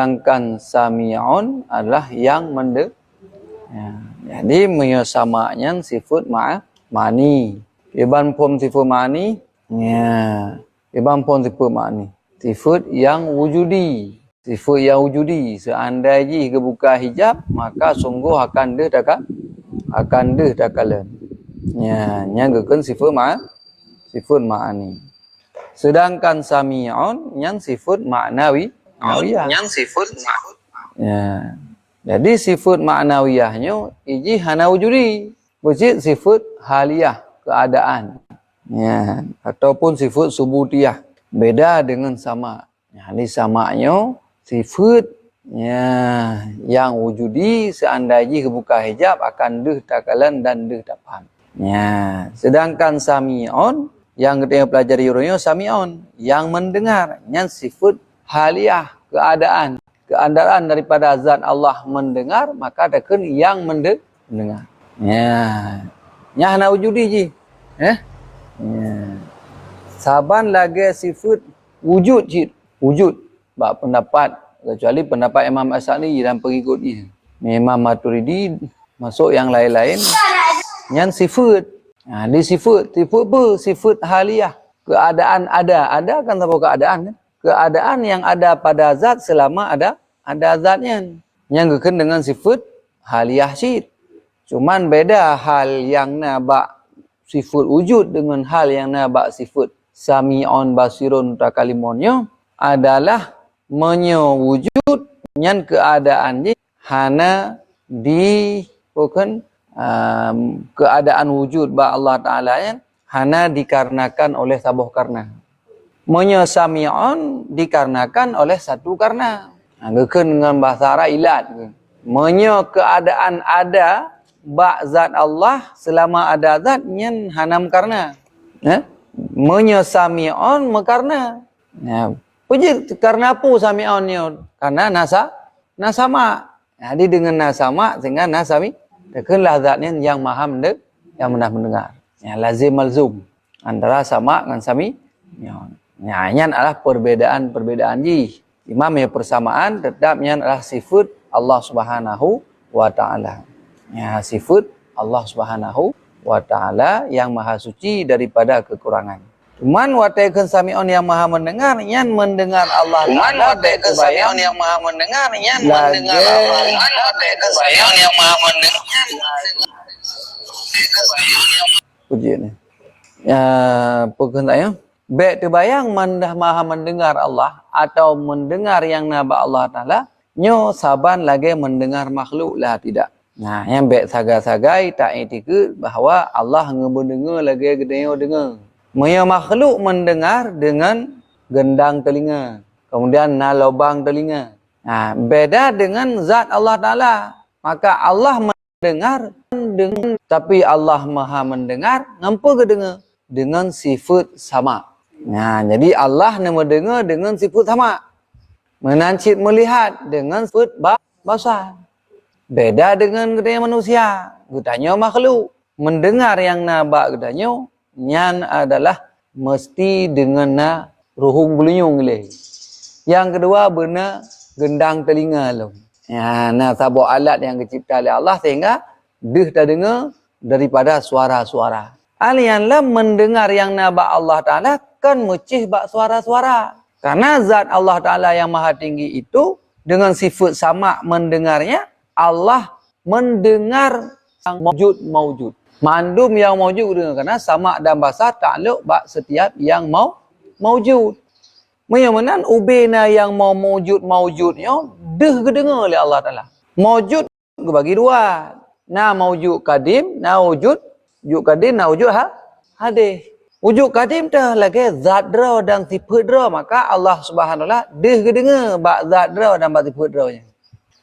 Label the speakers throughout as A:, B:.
A: Sedangkan sami'un adalah yang mendengar. Jadi menyesamanya sifat ma'ani. Iban pun sifat ma'ani. Iban pun sifat ma'ani. Sifat yang wujudi. Sifat yang wujudi. Seandainya kebuka hijab, maka sungguh akan dia dakalan. Yang gekan sifat ma'ani. Sedangkan sami'un yang sifat ma'nawi. Yang sifat Jadi sifat ma'nawiyahnya iji hana wujudi. Berarti sifat haliyah, keadaan. Ataupun sifat subutiyah. Beda dengan sama. Jadi samanya sifat yang wujudi seandainya kebuka hijab akan deh takalan dan deh dapan. Sedangkan sami'un yang kita pelajari urunnya sami'un yang mendengar. Yang sifat haliyah, keadaan. Keadaan daripada zat Allah mendengar, maka akan yang mendengar. Hana wujudi je. Saban lagi sifat wujud je. Wujud. Bak pendapat. Kecuali pendapat Imam As-Sa'di dan pengikut dia. Imam Maturidi masuk yang lain-lain. Yang sifat. Di sifat. Sifat apa? Sifat haliyah. Keadaan ada. Ada kan apa keadaan? Keadaan yang ada pada zat selama ada zatnya. Yang gekan dengan sifat haliyah syid. Cuman beda hal yang nabak sifat wujud dengan hal yang nabak sifat sami'un basirun takalimonnya adalah menyewujud yang keadaannya hana di bukan keadaan wujud ba Allah Ta'ala yang hana dikarenakan oleh sabuh karena. Menyesami'un dikarenakan oleh satu karena. Gekan dengan bahasa Arab ilat. Keadaan ada bak zat Allah selama ada zat yang hanam karena. Menyesami'un mekarna. Puji karena apa sami'unnya? Karena nasama. Jadi dengan nasama sehingga nasami. Dekanlah zatnya yang maha mendengar. Lazim malzum. Antara sama dengan sami. Ini adalah perbedaan ji. Imam yang persamaan tetapnya adalah sifat Allah Subhanahu wa Ta'ala. Sifat Allah Subhanahu wa Ta'ala yang maha suci daripada kekurangan. Cuman wataikan sami'un yang maha mendengar, yang mendengar Allah Ta'ala. Wataikan sami'un yang maha mendengar, yang mendengar Allah Ta'ala. Wataikan sami'un yang maha mendengar. Puji ni. Perkenaan baik terbayang mandah maha mendengar Allah atau mendengar yang naba Allah Ta'ala nyo saban lagi mendengar makhluk lah tidak. Yang baik sagai-sagai tak etika bahawa Allah ngemendengar lagi gedenya dengar. Maya makhluk mendengar dengan gendang telinga. Kemudian lubang telinga. Beda dengan zat Allah Ta'ala. Maka Allah mendengar tapi Allah maha mendengar ngapa ke dengar? Dengan sifat sama. Jadi Allah nama dengar dengan sifat sama. Menancit melihat dengan sifat basar. Beda dengan gedanya manusia. Gedanya makhluk. Mendengar yang nabak gedanya. Yang adalah mesti dengan ruhung bulunyung. Yang kedua benar gendang telinga. Sabu alat yang dicipta oleh Allah sehingga dia tak dengar daripada suara-suara. Alianlah mendengar yang nabak Allah Ta'ala kan mecih bak suara-suara. Karena zat Allah Ta'ala yang maha tinggi itu dengan sifat sama mendengarnya, Allah mendengar yang maujud. Mandum yang maujud dengar. Karena sama dan basar takluk bak setiap yang maujud. Menyamanan ubena yang mau maujudnya, deh kedengar oleh Allah Ta'ala. Maujud bagi dua. Maujud kadim, wujud kadim, wujud hadis. Wujud kadim dah lagi zat dra dan sifat dra, maka Allah Subhanahu wa taala dia kedengar bak zat dra dan bak sifat dra-nya.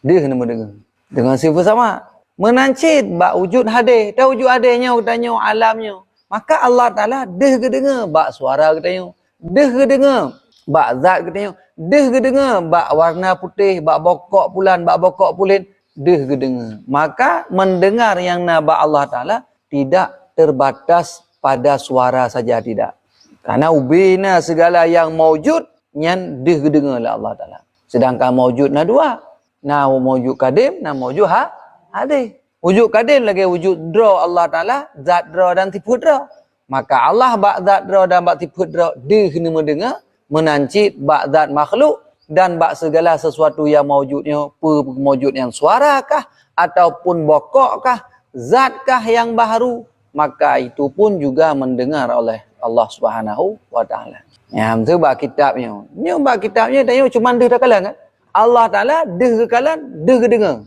A: Dia kena mendengar dengan sifat sama. Menancit bak wujud hadis, dah wujud hadisnya katanya alamnya. Maka Allah Taala dia kedengar bak suara katanya. Dia kedengar bak zat katanya. Dia kedengar bak warna putih, bak bokok bulan, bak bokok pulin, dia kedengar. Maka mendengar yang naba Allah Taala tidak terbatas pada suara saja tidak. Karena ubina segala yang maujud yang didengar oleh Allah Ta'ala. Sedangkan maujud na dua. Na maujud kadim, na maujud hadis. Wujud kadim lagi wujud dra Allah Ta'ala, zat dra dan tipu dra. Maka Allah bak zat dra dan bak tipu dra, dia kena mendengar, menancit bak zat makhluk dan bak segala sesuatu yang maujudnya, maujud yang suarakah, ataupun bokokkah, zatkah yang baharu, maka itu pun juga mendengar oleh Allah Subhanahu wa Ta'ala. Ya, itu bak kitabnya. Ni bak kitabnya tanya cuma dia dah kalang kan? Allah Ta'ala dia ke kalang, dia ke dengar.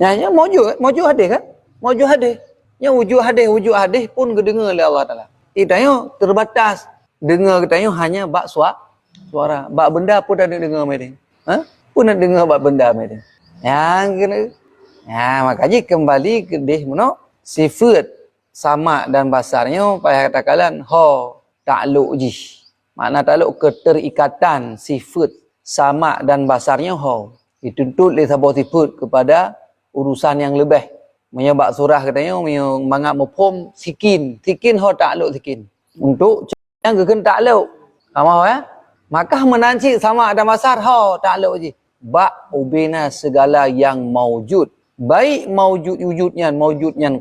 A: Ya, maujud hadis kan? Maujud hadis. Yang wujud hadis pun ke dengar oleh Allah Ta'ala. Tanya terbatas. Dengar katanya hanya bak suara. Bak benda pun dah dengar mereka. Pun nak dengar bak benda mereka. Yang kena. Ya, makanya kembali ke dia mana? Sifat sama dan basarnya pada katakan ta'alluq ji. Makna ta'alluq keterikatan sifat sama dan basarnya dituntut oleh sebuah sifat kepada urusan yang lebih. Menyebab surah katanya menganggap mafhum sikin ta'alluq sikin. Untuk yang kena ta'alluq. Kamu ya? Maka menancik sama dan basar ta'alluq ji. Bak ubina segala yang maujud. Baik wujudnya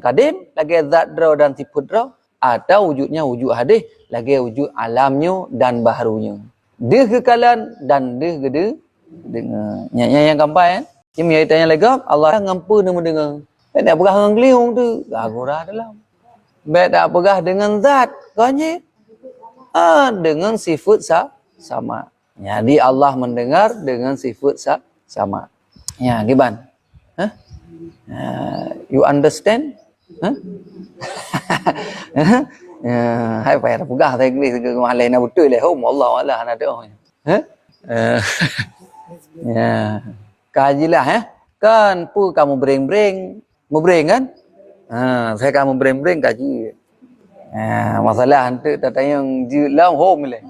A: kadim, lagi zat dra dan sifat dra, atau wujudnya wujud hadis, lagi wujud alamnya dan baharunya. Dia kekalan dan dia gede dengar. Yang gampai kan? Dia tanya lagi, Allah ngampu nama dengar. Baik tak pegah dengan keliung tu, gagurah dalam. Baik tak pegah dengan zat, kanya. Dengan sifat sama. Jadi Allah mendengar dengan sifat sama. Ya, Giban. You understand? Hai phải pegah tay ni ke malai na betul lah. Allah Allah nak doa. Ya. Kajilah kan pu kamu bereng kan? Saya kamu bereng kaji. Masalah hantu tanya yang lam home le.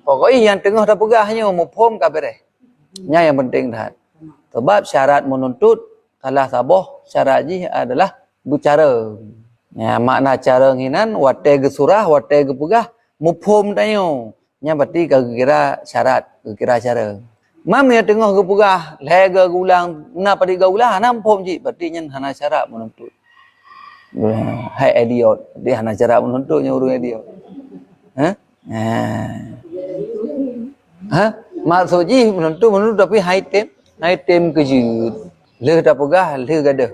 A: Pokoknya yang tengah dah pegahnya mufhum kabeh. Yang penting dah. Sebab syarat menuntut salah sabah syarat ji adalah bicara. Ya, makna cara nginan wate ke surah, wate ke pegah, mufhum tanya. Nya berarti kira syarat, kira cara. Mam ya tengah ke pegah, lega ulang, na pada ulang, na mufhum ji, berarti nya hana syarat menuntut. Hai idiot, dia hana syarat menuntutnya urang idiot. Maksud ji menuntut tapi hai tem kejut. Leh dah pegah, leh gadah.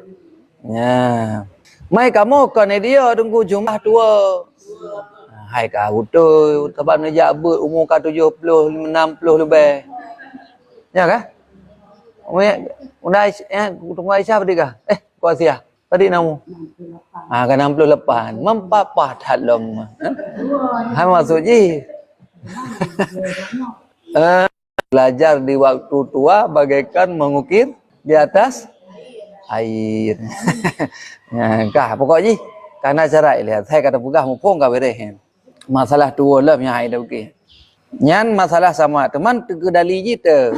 A: Ya. Mai kamu kan dia tunggu jumlah tua. Hai kau tu, sebab nak jabut umur kau 70, 60 lebih. Ya kah? Undai tunggu Aisyah tadi kah? Kau Aisyah. Tadi namu. Kan 68. Mempapah dalam. Hai maksud ji. Belajar di waktu tua bagaikan mengukir di atas air. Ya, kah pokoknya karena cara lihat saya kata pegah mufhum ka bereh. Masalah tua lah yang ada okey. Nyan masalah sama teman kedali ji te.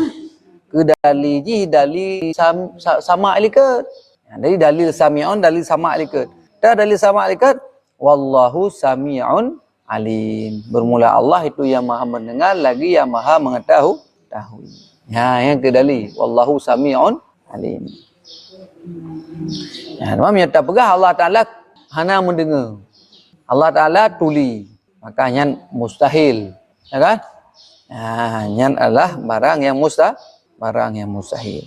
A: Kedali ji dali sama alikat. Dari dalil sami'un dalil sama alikat. Ta dalil sama alikat wallahu sami'un alim. Bermula Allah itu yang Maha mendengar lagi yang Maha mengetahui. Ya, yang kedali wallahu sami'un alim. Ya, memang tak pegah Allah Ta'ala hana mendengar. Allah Ta'ala tuli. Makanya mustahil. Ya kan? Yang adalah barang yang mustahil.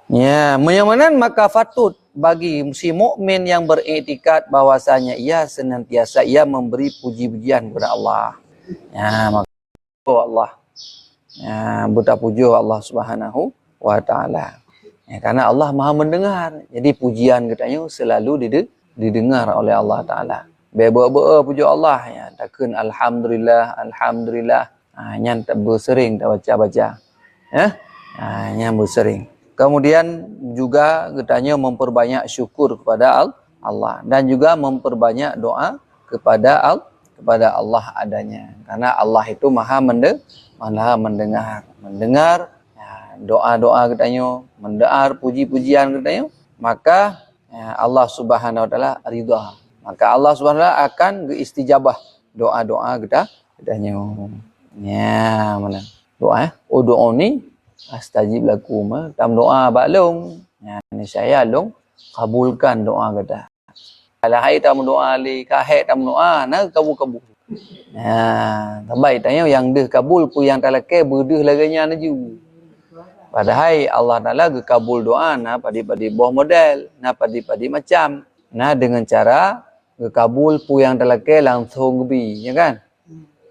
A: Ya, menyamanan maka fatut bagi si mukmin yang beriktikad bahwasanya ia senantiasa memberi puji-pujian kepada Allah. Ya, maka Allah. Ya, buta puji Allah Subhanahu wa Ta'ala. Ya, karena Allah Maha mendengar. Jadi pujian katanya selalu didengar oleh Allah Ta'ala. Beba-beba puji Allah. Ya, takkan alhamdulillah. Yang tak bersering tak baca-baca. Ya, yang bersering. Kemudian juga katanya memperbanyak syukur kepada Allah. Dan juga memperbanyak doa kepada Allah adanya. Karena Allah itu Maha mendengar. Doa-doa katanya, mendengar puji-pujian katanya, maka Allah Subhanahu wa Ta'ala ridha. Maka Allah Subhanahu wa Ta'ala akan istijabah doa-doa katanya. Ya, mana? Doa ud'uni astajib lakum, tam doa baklong. Ni saya long kabulkan doa kita. Kalau hai tam doa li kahek tam doa na kabul. Terbaik tanya yang deh kabul pu yang talake berdeh laganya naju. Padahal Allah Taala kabul doa na padi-padi boh model, na padi-padi macam. Nah dengan cara kabul pu yang talake langsung gebi, ya kan?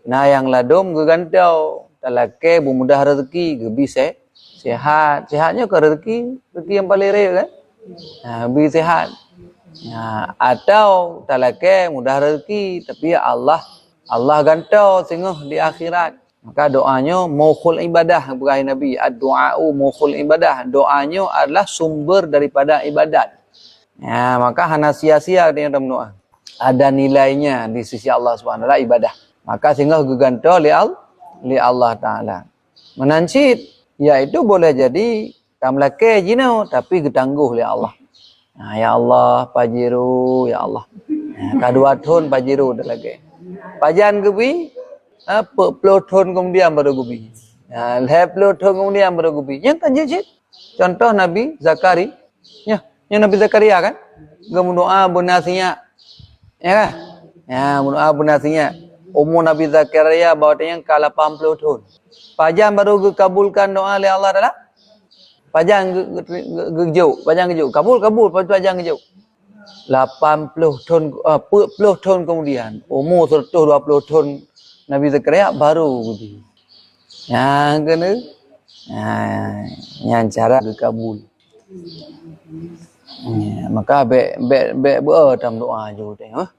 A: Nah yang ladom gegantau talake mudah rezeki gebi sehat. Sehatnya ke rezeki yang paling rare kan? Gebi sehat. Atau talake mudah rezeki tapi Allah gantau sehingga di akhirat. Maka doanya mukhul ibadah berkata Nabi, ad-du'a'u mukhul ibadah. Doanya adalah sumber daripada ibadat. Maka hana sia-sia dia dalam doa. Ada nilainya di sisi Allah Subhanahu wa taala ibadah. Maka sehingga gegantau li Allah Taala. Menancit iaitu boleh jadi tamlake jinau tapi getangguh li Allah. Ya Allah pajiru ya Allah. Kadua thon pajiru dah lagi. Pajan gebi puluh thon kemudian baru gebi. Puluh thon kemudian baru gebi. Yang kan jejit. Contoh Nabi Zakaria. Yang Nabi Zakaria kan doa bunasinya. Ya kan? Doa bunasinya. Umur Nabi Zakaria bawa yang ke 80 tahun. Pajan baru kabulkan doa oleh Allah Taala. Pajan gejuk, kabul, pajan gejuk. 80 tahun, 40 tahun kemudian, umur 120 tahun Nabi Zakaria baru gudi. Yang kena, yang cara kabul. Maka dalam doa je tengok.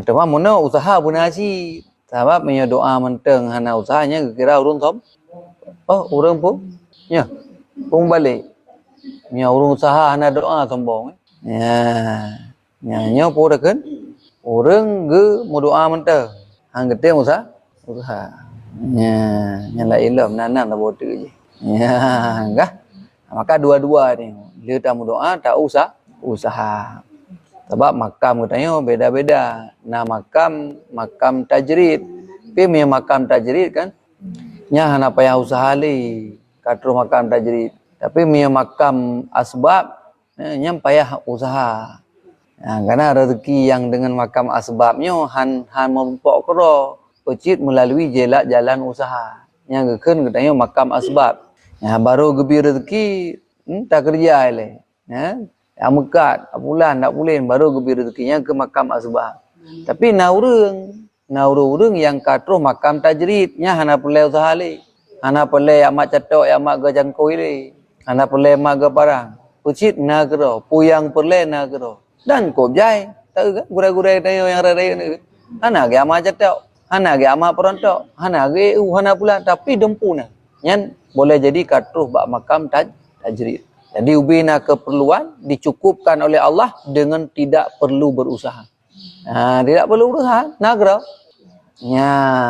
A: Cuma mana usaha bunasi. Sebab punya doa menteng hana usahanya kira urung som. Urung pun. Ya. Pun balik. Punya urung usaha hana doa sombong. Nyo pun kan. Urung ge mu doa menteng. Hang gede usaha. Nyala ilmu nanam tak bodoh je. Enggak. Maka dua-dua ni. Dia tak doa tak usaha. Sebab makam katanya beda-beda. Nah makam tajrid. Tapi punya makam tajrid kan. Nya hana payah usaha li. Katru makam tajrid. Tapi punya makam asbab. Nya payah usaha. Karena rezeki yang dengan makam asbabnya han mempok kero. Pecit melalui jalan usaha. Yang gekeun katanya makam asbab. Baru gebi rezeki tak kerja le. Amekat, bulan, tak bulan baru gebi rezekinya ke makam asbab. Tapi naurung yang katruh makam tajridnya hana pelai usaha li. Hana pelai amat catok, amat ke jangkau li. Hana pelai mak ke parang. Pucit nagro, puyang pelai nagro. Dan kobjai, tahu kan? Gura-gura tayo yang raya ni. Hana ke amat catok, hana ke amat perontok, hana ke hana pula tapi dempuna. Nyan boleh jadi katruh bak makam tajrid. Jadi ubina keperluan dicukupkan oleh Allah dengan tidak perlu berusaha. Tidak perlu berusaha, nagro.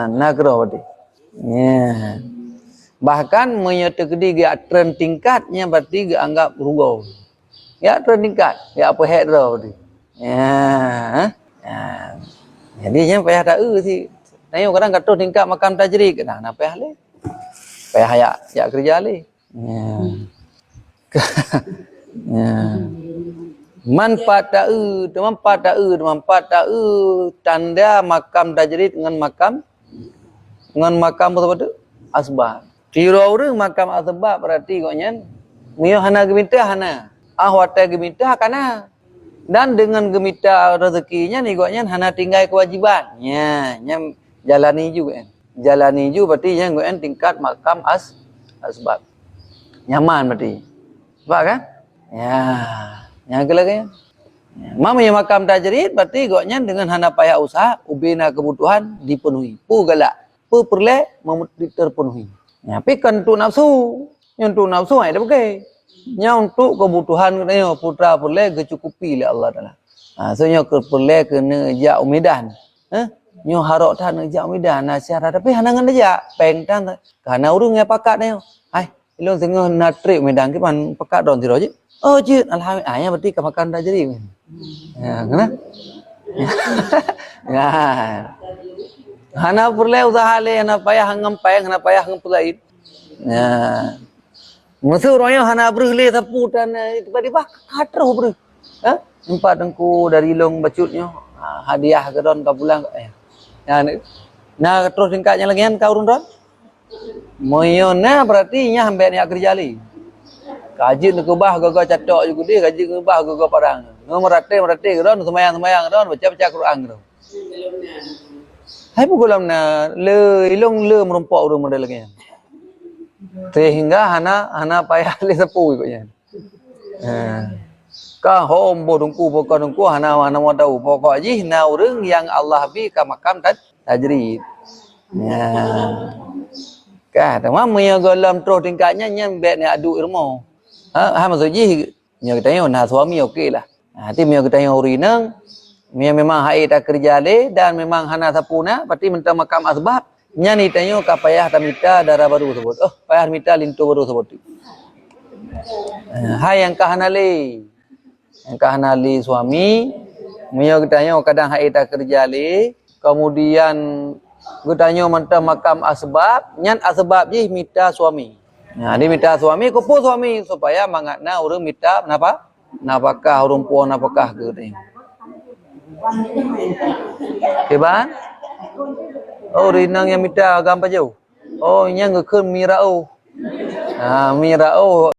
A: Nagro berarti. Bahkan menyertai dia tren tingkatnya berarti dia anggap rugo. Ya tren tingkat, ya apa head berarti. Jadi yang payah tak sih. Tanya kadang katruh tingkat makam tajrid, nah payah le. Payah ya kerja le. Manfaat tanda makam tajrid dengan makam apa tu asbab. Kira orang makam asbab berarti koknya mio hana gemita hana ahwata gemita kana dan dengan gemita rezekinya ni koknya hana tinggal kewajiban nya jalani juga berarti yang koknya tingkat makam asbab nyaman berarti. Sebab kan? Yang kelakanya. Mamanya makam tajrid berarti goknya dengan hana payah usaha ubina kebutuhan dipenuhi. Galak. Perle terpenuhi. Tapi kan untuk nafsu. Yang untuk nafsu ada pakai. Yang untuk kebutuhan katanya putra perle kecukupi oleh Allah Taala. So nyo perle kena jak umidan. Nyo harok tan jak umidan nasihat tapi hana ngan aja pengtan karena urung yang pakat nyo. Ilong tengah natrik medang ke pan pekat don tiro je. Oh je alhamdulillah nya berarti kemakan dah jadi. Kena. Hana perle usaha le hana payah hangam payah hana payah hangam pulaid. Masa orangnya hana berle sapu dan tiba-tiba katro ber. Ha? Nampak dengku dari long bacutnya. Hadiah ke don ka pulang. Nah terus tingkatnya lagi kan kau rundon. Moyona berarti nya hambek ni kerja li. Kaji nak ubah gaga catok juga dia, kaji ubah gaga parang. No merate ke don semayang don baca Quran don. Hai pukul na le ilong le merompok urang model lagi. Sehingga hana payah le sepu ikutnya. Ka hom bodungku pokok hana mau tahu pokok ji na urang yang Allah bi ka makam tajrid. Ya. Ka tamam punya golam terus tingkatnya nyembek ni adu ilmu. Ha maksud ji nya kita na suami okey lah. Hati punya kita urinang memang hai tak kerja le dan memang hana sapuna berarti minta makam asbab nya ni tanyo ka payah tamita darah baru sebut payah mita lintu baru sebut hai yang ka hana le suami mio tanyo kadang hai tak kerja le kemudian gutanyo minta makam asbab nyan asbab ji mita suami dia mita suami kupu suami supaya mangatna urang mita napa napakah urang puan napakah ke tanyo. Keban? Oh, rinang yang minta agam jauh. Oh, yang ngekun mirau. Mirau.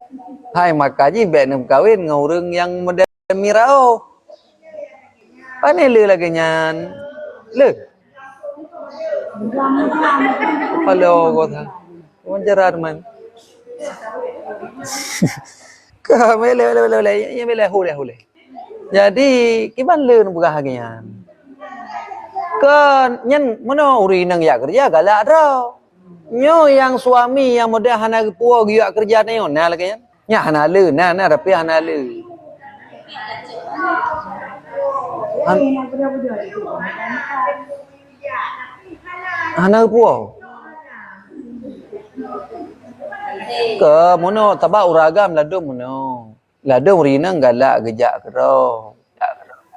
A: Hai makaji bet nak kawin dengan orang yang model mirau. Pane le lagi nyan. Le. Halo kota. Wanjarar man. Ka mele yang mele hule. Jadi kiban le nu bahagian. Kan nyen mana uri nang ya kerja galak ro. Nyo yang suami yang muda hana puo giak kerja ni na lagi nya. Nya hana le na tapi hana le. Hana puo. Ke mono taba uragam ladum mono. Lada urinang galak gejak kero.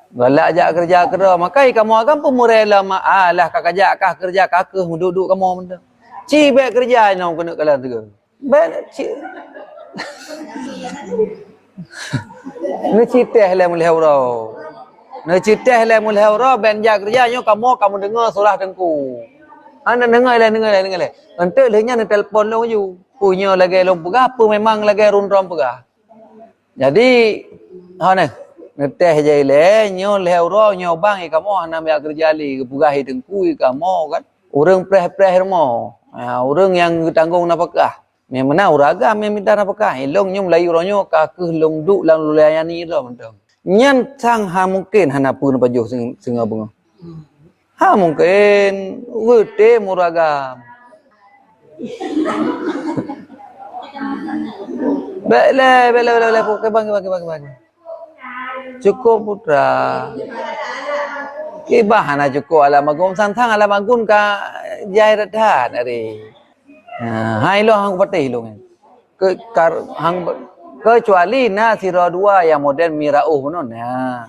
A: Galak jak kerja kero. Makai kamu agam pemurela maalah kakajak kah kerja kakeh duduk kamu benda. Ci baik kerja nang kena kalah tu. Baik ci. Ne citeh le mulai uro. Ne citeh le mulai uro ben jak kerja nyo kamu dengar surah dengku. Anda dengar le. Ente le nya telefon lo you. Punya lagi lo pegah apa memang lagi rundrom pegah. Jadi, hana ngeteh je le nyo le uro nyo bang kamu hana ya kerja li pegah dengku kamu kan. Urang preh mo. Urang yang tanggung napakah. Memang uragam yang minta napakah. Ilong nyo melayu ronyo ka ke long duk lang lulayani lo mentang. Nyan sang mungkin hana pun pajuh singa bunga. Mungkin wete muragam. Bele pokok bang. Cukup putra. Kibahana cukup alamagum santang alamagun ka jai radhan ari. Hai lo hang patih lo kan. Kecuali na sira dua yang model mirauh nona.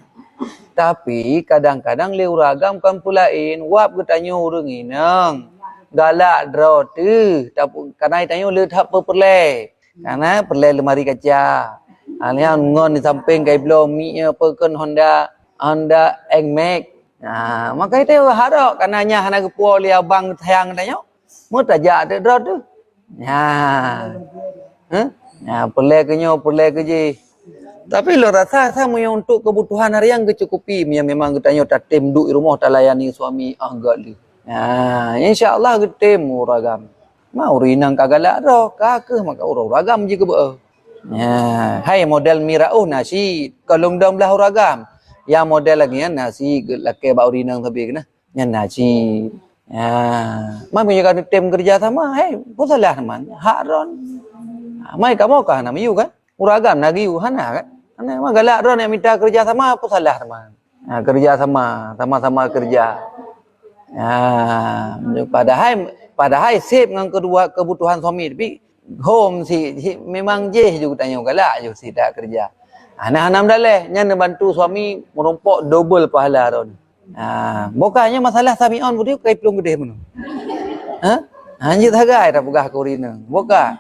A: Tapi kadang-kadang le uragam kan pulain wap getanyo urang inang. Galak draw tu. Tapi kanai tanyo le tak perle. Karena perle lemari kaca. Alian ngon di samping kai belum mi peken Honda NMAX. Maka itu harap kananya hana kepo li abang sayang tanyo. Mu tajak de draw tu. Perle ke je. Tapi lo rasa sama yang untuk kebutuhan harian kecukupi memang getanyo tak tem duk rumah tak layani suami agak li. InsyaAllah getem uragam. Mau rinang kagalak ro kakeh maka uragam je ke be. Hai model mirauh nasi kalung dam belah uragam. Yang model lagi nasi laki bau rinang tapi kena. Yang nasi. Mai punya kan tem kerja sama. Hai pusalah teman. Hak ron. Mai kamu kah nama you kan? Uragam nagi you hana kan? Hana mah galak ron yang minta kerja sama pusalah teman. Kerja sama kerja. Padahal save dengan kedua kebutuhan suami tapi home si memang je juga tanya galak je si tak kerja. Anak-anak daleh nya bantu suami merompok double pahala ron. Bukannya masalah samion budi kai pelung gede mun. Anjit hagai tak pegah korina. Buka.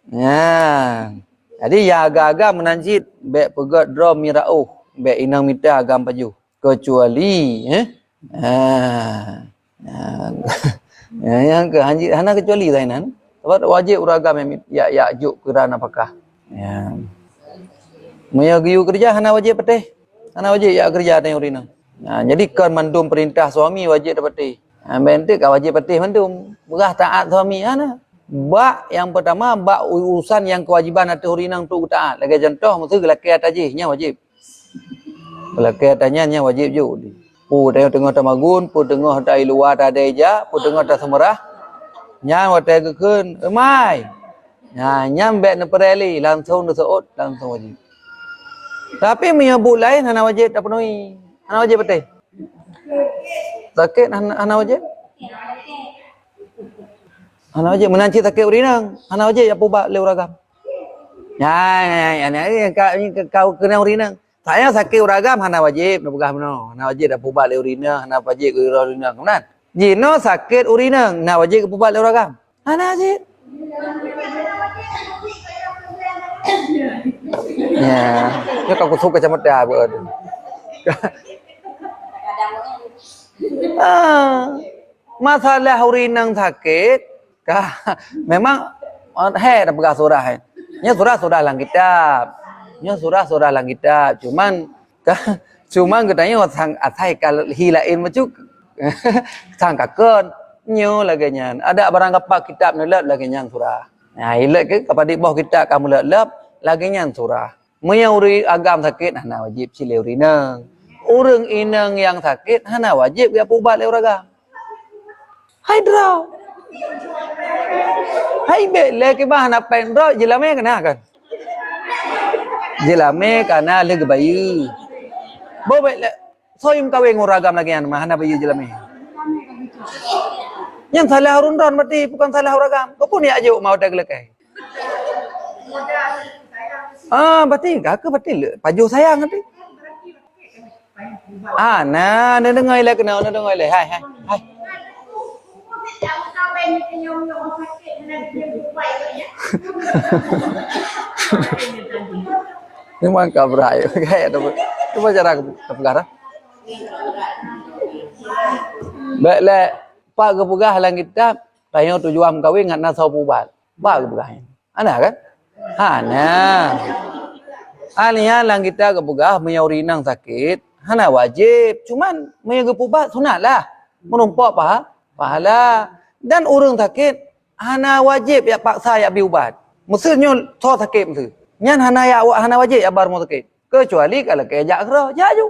A: Nah. Jadi ya agak-agak menanjit bek pegat draw mirauh bek inang mita agam paju kecuali ah yang ke hanji hana kecuali zainan sebab wajib uragam ya juk kerana apakah ya Maya giyu kerja hana wajib petih. Hana wajib ya kerja tanya urina. Nah, jadi kan mandum perintah suami wajib dapat petih. Bente ka wajib petih mandum. Berah taat suami hana. Bak yang pertama bak urusan yang kewajiban atas urina untuk taat. Lagi contoh mesti lelaki atajnya wajib. Lelaki atajnya wajib juga. Pu tengah tamagun, pu tengah tai luar tadai ja, pu tengah ta semerah. Nya watai keun, mai. Nah, nyambe ne pereli langsung seut langsung wajib. Tapi menyebut lain hana wajib tak penuhi. Hana wajib betul. Sakit hana wajib. Hana wajib menanci sakit urinang. Hana wajib ya pubak le uragam. Ya kau kena urinang. Saya sakit uragam hana wajib nak pegah meno. Hana wajib dak pubak le urinang, hana wajib ke urinang kemudian. Jino sakit urinang, hana wajib ke pubak le uragam. Hana wajib. Ya, ya kau suka macam dah buat. Masalah urinang sakit, memang dah pegang surah. Nya surah lang kitab. Nya surah lang kitab. Cuman katanya sang atai kal hilain macam sang kakon nyo lagi nyan. Ada barang apa kitab nelap lagi nyan surah. Nah, hilat ke kepada bawah kitab kamu lep lagi nyan surah. Maya uri agam sakit hana wajib sile urinang. Urang inang yang sakit hana wajib dia pubat le uragam. Hai draw. Hai be le ke bah hana pen draw jelame kena kan. Jelame kana le bayi. Bo be le soim kaweng uragam lagi nyan hana bayi jelame. Yang salah urun-urun berarti bukan salah uragam. Kau pun ya aja mau dak lekai. Berarti berarti paju sayang nanti. Nah, dengar le kena dengar le. Hai. Memang kabrai kayak tu cara kepegara. Baik le pak kepegah lang kitab tayo tujuan kawin ngan nasau pubat. Pak kepegah. Ana kan? Nah. Alihnya lang kita kepegah menyaurinang sakit, hana wajib. Cuman menygepubat sunatlah. Menumpak pahala. Dan urang sakit hana wajib ya paksa ya biubat. Maksudnya so sakit mesti. Nyan hana wajib ya bar mo sakit. Kecuali kalau kejak kera, jaju.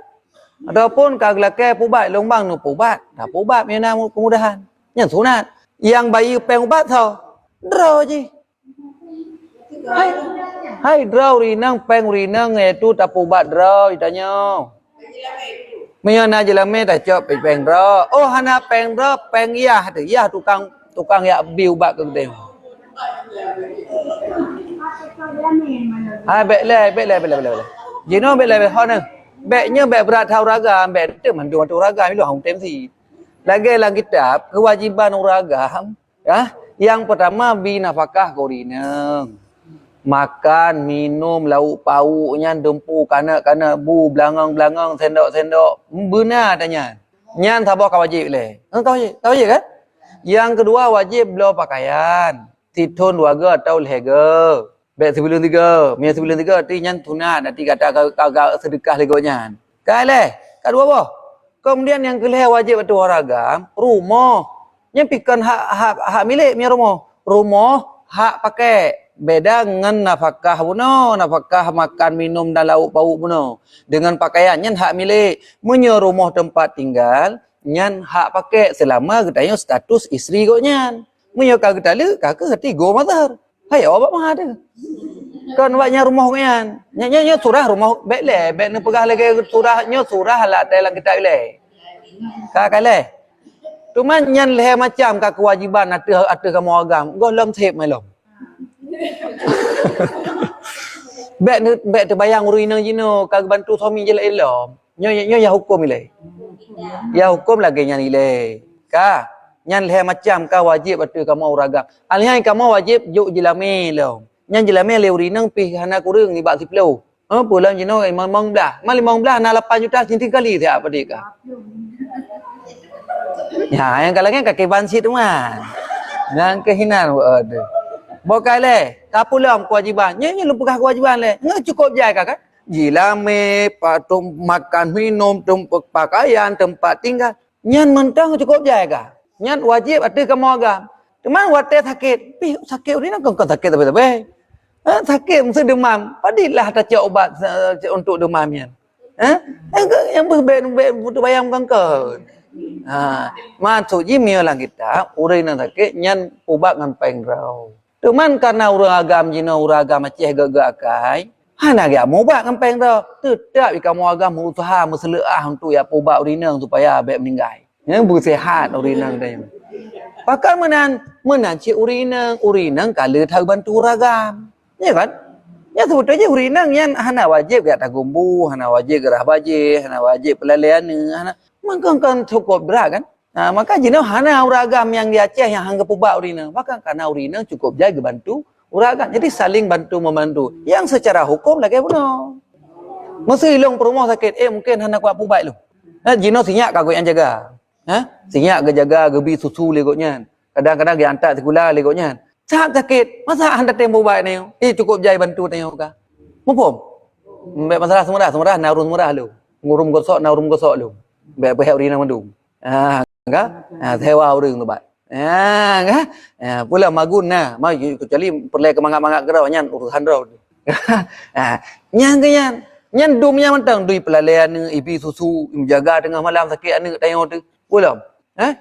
A: Adapun kalau ke pubat lombang nu pubat, dah pubat menyana kemudahan. Nyan sunat. Yang bayi pengubat so. Draw je. Hai draw rinang peng rinang itu tak pubat draw ditanya. Menyana jelame dah cop peng draw. Oh hana peng draw peng iya tu. Iya tukang ya biu bak ke gede. Hai bek. Jino bek le ho nang. Beknya bek berat tau ragam, bek tu mandu ragam itu hang temsi. Lagi lang kitab kewajiban uragam ya. Yang pertama binafkah korinang. Makan, minum, lauk pauknya dempu kana bu belangang sendok. Benar tanya. Nyan sabah kau wajib le. Kau wajib kan? Yang kedua wajib beli pakaian. Titun warga atau lega. Bek sebelum 3, mia sebelum 3 ti nyan tunat nanti kata kau sedekah legonya. Kai le. Kedua apa? Kemudian yang kelih wajib betul ragam, rumah. Yang pikan hak milik mia rumah. Rumah hak pakai. Beda dengan nafkah buno, nafkah makan minum dan lauk pauk buno. Dengan pakaian nyan hak milik, punya rumah tempat tinggal, nyan hak pakai selama katanya status isteri kau nyan. Punya kau kita le, kau hati go mazhar. Hai awak mah ada. Kan waknya rumah nyan. Nyan surah rumah baik le, baik ne pegah lagi surah lah dalam kita le. Kak le. Cuman nyan le macam kau kewajiban ada kamu agam, go lam thep mai lom. Bek terbayang urinang jino kag bantu suami je elom. Nyo ya hukum ile. Ya hukum lagi nyan ile. Ka nyan le macam ka wajib atu kamu uragam. Alihai kamu wajib juk jilami lom. Nyan jelame le urinang pi hana kurang ni bak 10 kilo. Pulang jino mong belah. Mal 15 na 8 juta cinti kali dia apa dia. Ya, yang kalangnya kaki bansit tu mah. Yang kehinan ada. Bokai le, kapulam kewajiban. Nya lupa kewajiban le. Nggak cukup jai kakak. Jilame, patung makan minum, tempat pakaian, tempat tinggal. Nyan mentang cukup jai kah? Nyan wajib ada kamu agam. Cuman wate sakit. Pi sakit ni nak kau sakit tapi. Sakit mesti demam. Padilah tak cak obat untuk demamnya. Yang butuh bayam kau. Masuk jimia lah kita. Urai nak sakit nyan ubak ngan pengrau. Cuman karena urang agam jino urang agam Aceh gagak akai. Hana dia mau ubak ngan pengrau. Tidak kamu agam usaha meseleah untuk ya ubak urinang supaya baik meninggal. Yang bersehat urinang dia. Pakar menan cik urinang kalau tahu bantu ragam. Ya kan? Ya sebetulnya urinang yang hana wajib kat tagumbu, hana wajib gerah baje, hana wajib pelaliana, hana maka cukup berat kan? Maka jenis hana uragam yang di Aceh yang hanggap ubak urinang. Maka karena urinang cukup jaga bantu uragam. Jadi saling bantu membantu. Yang secara hukum lagi benar. Mesti ilung perumah sakit, mungkin hana kuat ubak lu. Jenis sinyak kagak yang jaga. Sinyak ke jaga gebi susu legoknya. Kadang-kadang dia hantar sekolah legoknya. Saat sakit, masa anda tembok baik ni? Cukup jai bantu tengok ka. Mupom. Mbak masalah semurah naurun semurah lu. Ngurum gosok lu. Mbak behek urina mandung. Enggak? Sewa urang tu bat. Enggak? Pula magun nah. Mau kecuali perle ke mangak-mangak gerau nyan urusan rau. Nyan ke nyan. Nyan dumnya mentang dui pelalian ibi susu menjaga tengah malam sakit anak tengok tu. Pula.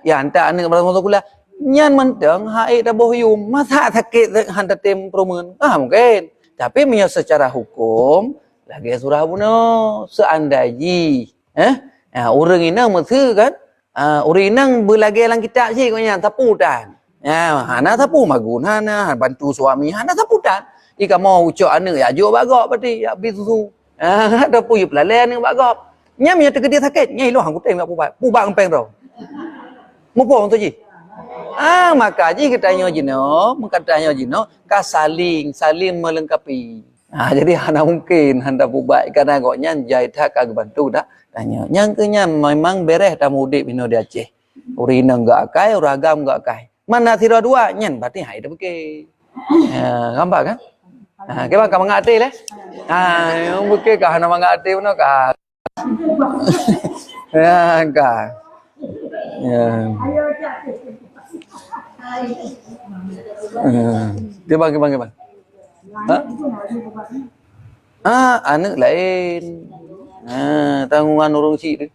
A: Ya hantar anak masuk sekolah. Nyan mentang haid dah bohyum masa sakit hantar tem promen mungkin tapi secara hukum lagi surah bunuh seandainya orang inang mesti kan orang inang berlagi dalam kitab je kau nyan sapu dan hana sapu magun hana bantu suami hana sapu dan jika mau ucap anak ya jo bagak berarti ya bi susu ada pu yup lalen ni bagak nyam ya terkedia sakit nyai lo hang kutem nak pubat empeng tau mupo tu ji maka ji kita tanya jino saling melengkapi. Jadi hana mungkin handa bubat karena goknya jai tak kag bantu dah tanya. Yang kenya memang beres dah mudik bino di Aceh. Urina enggak akai, uragam enggak akai. Mana sira dua nyen berarti hai dah bukit. Gambar kan? Ke bang mangati le? Yang bukit ka hana mangati puno ka. Ka. Dia bang. Anak lain. Tanggungan orang cik tu.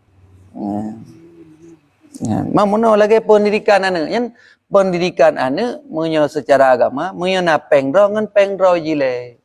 A: Mana lagi pendidikan anak. Yang pendidikan anak punya secara agama, punya napeng dengan pengro jile.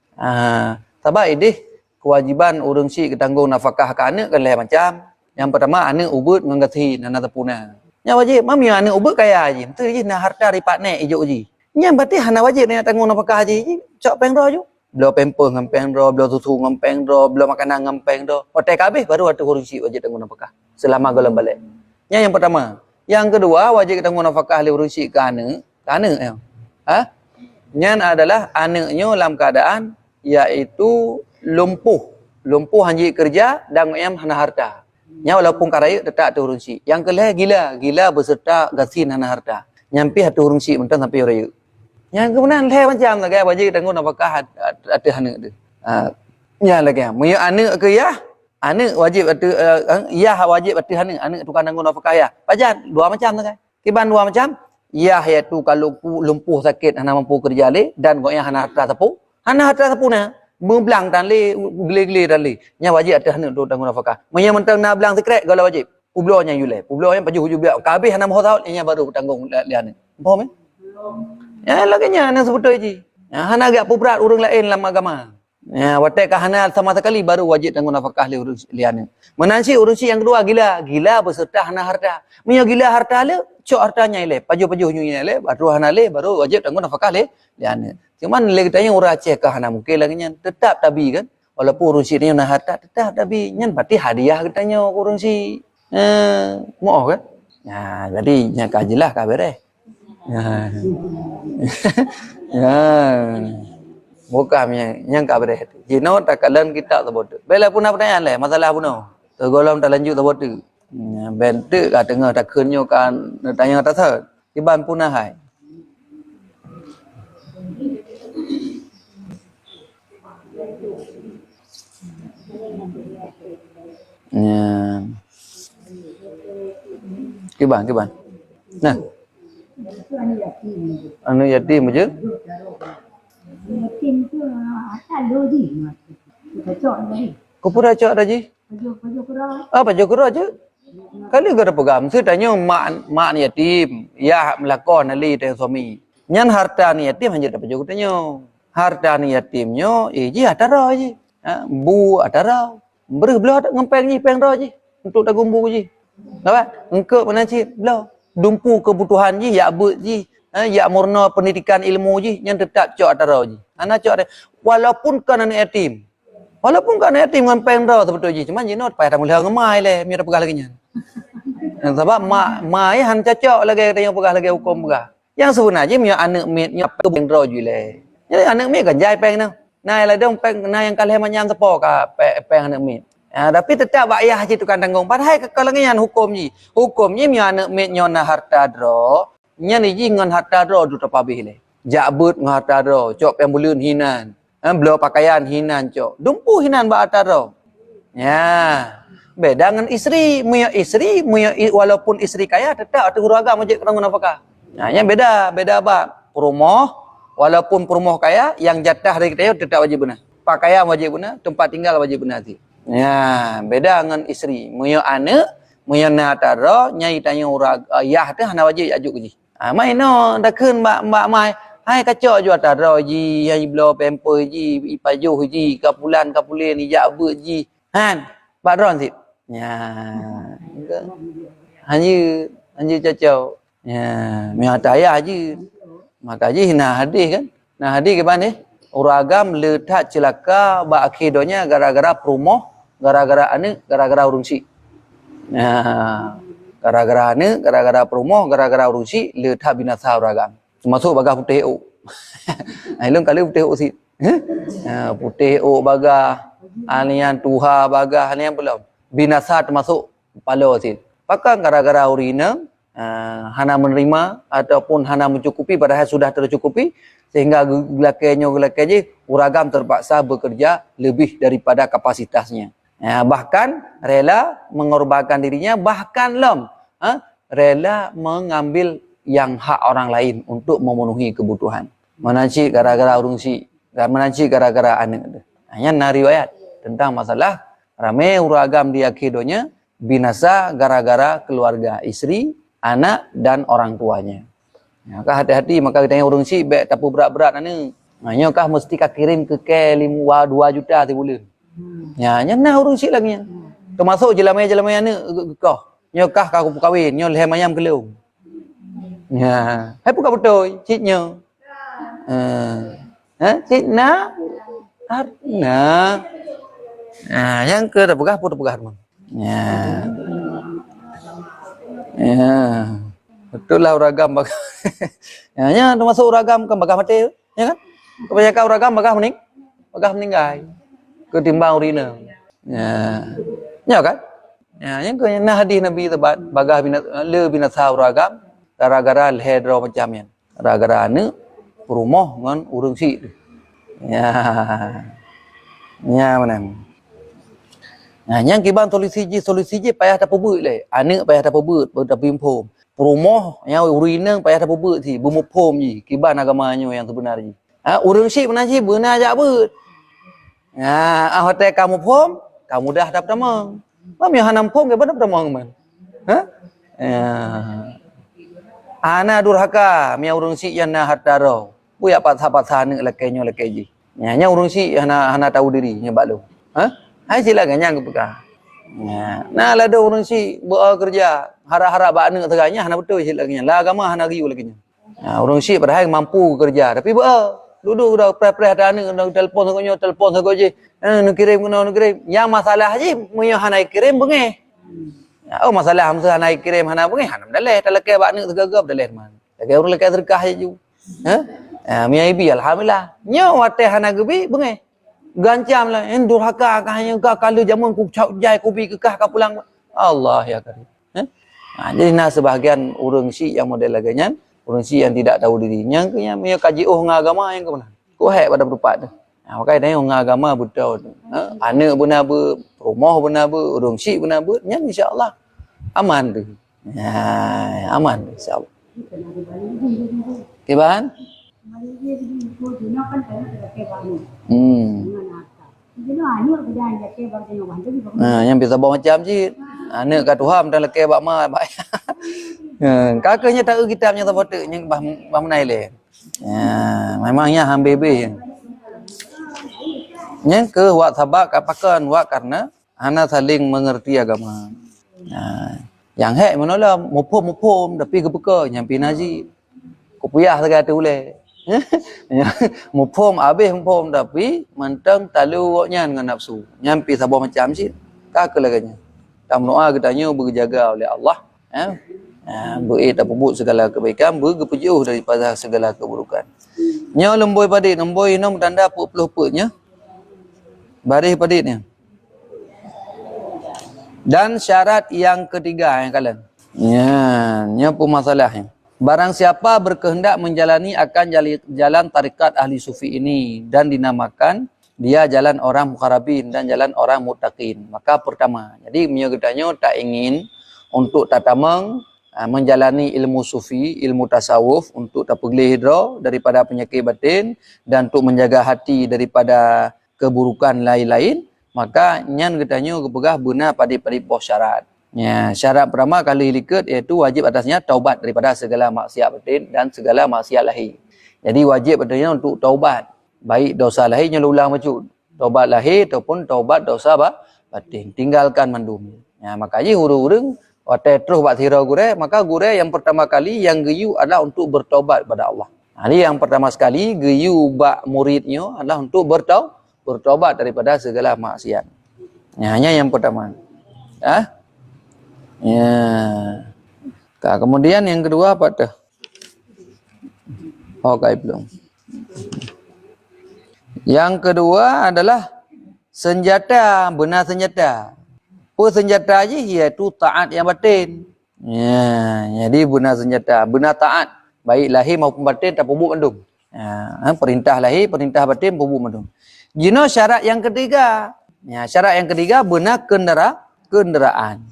A: Sebab ini kewajiban orang cik ketanggung nafkah ke anak kan lain macam. Yang pertama anak ubud ngangati nana tepuna. Nya wajib mami anak ubud kaya je. Tu je nak harta ripat nek ijuk je. Nya berarti hana wajib nak tanggung nafkah je. Cak pengro je. Belo pemper ngam pengro, belo susu ngam pengro, belo makanan ngam pengro. Hotel kabeh baru ada urusi wajib tanggung nafkah. Selama golong balik. Nya yang pertama. Yang kedua wajib tanggung nafkah le urusi ke anak. Nya adalah anaknya dalam keadaan iaitu lumpuh. Lumpuh hanji kerja dan yang hana harta. Nya walaupun karaya tetap ada urusi. Yang kelih gila berserta gasin hana harta. Nyampi hatu urusi mentang sampai raya. Yang kemudian leh macam lagi wajib tanggung nafkah ada anak tu. Nya lagi. Mu anak ke ya? Anak wajib ada ya wajib ada anak tukang tanggung nafkah ya. Pajan dua macam tu kan. Kiban dua macam. Ya iaitu kalau lumpuh sakit hana mampu kerja le dan kau yang hana harta sapu. Hana harta sapu nah. Membelang dan le gele-gele dan le nya wajib ada hendak tu tanggung nafkah nya mentang na belang sekret kalau wajib publo nya yule publo yang paju hujub dia kabeh hana mau tahu nya baru tanggung lian faham ya lagi nya na sebutoi ji hana agak berat orang lain dalam agama watek ka hana sama sekali baru wajib tanggung nafkah lian menansi urusi yang kedua gila berserta hana harta nya gila harta le cok hartanya le paju-paju nya le baru hana le baru wajib tanggung nafkah le lian. Cuman lagi tanya orang Aceh kah hana mungkin lagi nyan tetap tabi kan walaupun urun si ni nak harta tetap tabi nyan berarti hadiah katanya urun si mau kan jadi nya kajilah ka beres Bukan yang ka bre. Jino tak kalan kita sebut. Bela pun pertanyaan le masalah pun. Tergolong tak lanjut sebut. Ben tu ka tengah tak keunyo kan tanya tak thơ. Iban punah hai. Ya. Kiban. Nah. Anu yatim je.
B: Yatim tu asal lori mà. Kita chọn đấy.
A: Kupura cak dah ji.
B: Baju kurang.
A: Baju kurang je. Kali gara pegang mesti tanya mak ni yatim, ya melakon ali teh suami. Nyan harta ni yatim hanya dapat baju tanya. Harta ni yatimnyo ji atara ji. Bu atara. Belah ngempeng ji peng ro ji. Untuk tanggung bu ji. Apa? Engkau mana ci belah. Dumpu kebutuhan ji ya bu ji. Ya murna pendidikan ilmu ji yang tetap cak atara ji. Anak cak walaupun kan anak yatim. Walaupun kan yatim dengan pendra sebetul je. Cuma jenot payah tak boleh ngemai le, mi ada pegah lagi nya. Sebab mai han cacok lagi tanya pegah lagi hukum pegah. Yang sebenarnya mi anak mi nya pendra je le. Jadi anak mi kan jai peng nang. Nai la dong peng nai yang kalih manyam sepo ka peng anak mi. Tapi tetap ayah je tu kan tanggung. Padahal kalau ngan hukum ji. Hukum ji mi anak mi nyona harta dro. Nya ni ji ngan harta dro du tapabih le. Jabut ngan harta dro, cok pembulun hinan. Belau pakaian hinan cok. Dumpu hinan ba ataro. Ya. Beda dengan isteri, walaupun isteri kaya tetap ada huragam wajib kena nafkah. Nah, yang beda apa? Perumoh walaupun perumoh kaya yang jatah dari kita tetap wajib benar. Pakaian wajib benar, tempat tinggal wajib benar ti. Ya, beda dengan isteri. Muyo anak, muyo na ataro, nyai tanya urag ayah teh hana wajib ajuk ji. Mai no dak keun mbak mai hai kacok ju atara ji, hai blo pamper ji, ipajuh ji, kapulan ni jak ber ji. Han, badron sip. Ya. Hanya cacau. Ya, mi ataya ji. Maka ji nah hadis kan. Nah hadis ke mana? Uragam letak celaka ba akhidonya gara-gara perumoh, gara-gara ane, gara-gara urungsi. Nah, gara-gara ane, gara-gara perumoh, gara-gara urungsi letak binasa uragam. Termasuk bagah putih o. Ilung kali putih o si. Putih o bagah. Anian tuha bagah anian belum. Binasa termasuk palo si. Pakang gara-gara urina hana menerima ataupun hana mencukupi padahal sudah tercukupi sehingga gelakanya uragam terpaksa bekerja lebih daripada kapasitasnya. Bahkan rela mengorbankan dirinya, bahkan rela mengambil yang hak orang lain untuk memenuhi kebutuhan. Menanci gara-gara urungsi, menanci gara-gara anak. Hanya riwayat tentang masalah ramai uragam di akidonya binasa gara-gara keluarga, istri, anak dan orang tuanya. Maka hati-hati maka kita yang urungsi baik tapu berat-berat ni. Hanya kah mesti kah kirim ke 2 juta ti bulan. Ya, nya urungsi lagi nya. Termasuk jelamai-jelamai ni kau. Nyokah kau kahwin, nyo leh mayam kelung. Ya, hai buka betul, ciknya. Cik na. Yang ke dah pegah pun pegah teman. Ya. Betul lah uragam bagah. Ya, termasuk uragam kan bagah mati, ya kan? Kebanyakan uragam bagah meninggal. Ketimbang urina. Ya kan? Ya, yang ke hadis Nabi tebat bagah binasa uragam gara-gara lehedro macamnya. Gara-gara ane perumoh dengan urungsi. Ya. Ya mana? Nah, yang kiban solusi je payah tak pebut le. Anak payah tak pebut, tapi pom. Perumoh yang urina payah tak pebut si, bumupom je. Kiban agamanya yang sebenarnya. Urungsi benar je benar ajak bet. Hotel kamu pom, kamu dah dapat tamang. Mam yang hanam pom ke dapat tamang man. Ana durhaka mia urungsi yang na hataro. Buya patah-patah ni lekenya lekeji. Nya urungsi hana tahu diri nya baklo. Hai silakan yang kepeka. Nah lada urungsi bekerja harap-harap bak anak teranya hana betul silakan. Lah agama hana riu lekenya. Urungsi padahal mampu kerja tapi duduk dah pre-pre ada anak telefon saja je. Nak kirim. Yang masalah je munyo hana kirim bengeh. Masalah hamsa hana kirim hana bengeh. Hana daleh talak bak anak tergagap daleh man. Lagi orang lekai terkah je. Miaibi alhamdulillah. Nya wateh hana gebi bengai. Gancam lah durhaka hanya kalau jamun ku jai ku bi kekah ka pulang. Allah ya karim. Jadi sebahagian urang si yang model laganya, urang si yang tidak tahu dirinya nya kaji agama yang ke mana. Ku hek pada berupat tu. Makanya tanya orang agama betul tu. Anak benar ber, rumah benar ber, urang si benar ber, nya insya-Allah aman tu. Aman insya-Allah. Kiban? Yang bisa bawa macam je. Anak kat Tuhan dan lekeh bak ma bak. Kakaknya tahu kitabnya tak foto yang bah menai le. Memangnya hambebe. Yang ke wak sabak apakan wak karena ana saling mengerti agama. Yang hek manolah mupom tapi kepeka nyampi naji. Kupuyah segala tu boleh. Mupom habis mupom tapi mentang talu waknya dengan nafsu. Nyampi sabah macam si. Kakak laganya. Dan doa katanya berjaga oleh Allah. Berit apabut segala kebaikan, bergepujuh daripada segala keburukan. Nya lemboi padik, lemboi nom tanda peluputnya. Baris padiknya. Dan syarat yang ketiga yang kalian. Nya pun masalahnya. Barang siapa berkehendak menjalani akan jalan tarikat ahli sufi ini dan dinamakan dia jalan orang mukharabin dan jalan orang muttaqin. Maka pertama, jadi menyegetanya tak ingin untuk tatamang menjalani ilmu sufi, ilmu tasawuf untuk tak pergi hidra daripada penyakit batin dan untuk menjaga hati daripada keburukan lain-lain, maka nyan getanya kepegah benar pada bawah syarat. Syarat pertama kali liket iaitu wajib atasnya taubat daripada segala maksiat batin dan segala maksiat lahir. Jadi wajib atasnya untuk taubat. Baik dosa lahirnya ulang macam taubat lahir ataupun taubat dosa batin, tinggalkan mandum. Makanya huru-hurung watai terus buat hira gure, maka gure yang pertama kali yang geyu adalah untuk bertaubat kepada Allah. Ini yang pertama sekali geyu bak muridnya adalah untuk bertaubat daripada segala maksiat. Hanya yang pertama. Kemudian yang kedua apa tuh? Belum. Yang kedua adalah senjata, benar senjata. Senjata aja iaitu taat yang batin. Jadi benar senjata, benar taat. Baik lahir maupun batin tak pubuk mandum. Perintah lahir, perintah batin pubuk mandum. Jino syarat yang ketiga. Syarat yang ketiga benar kenderaan.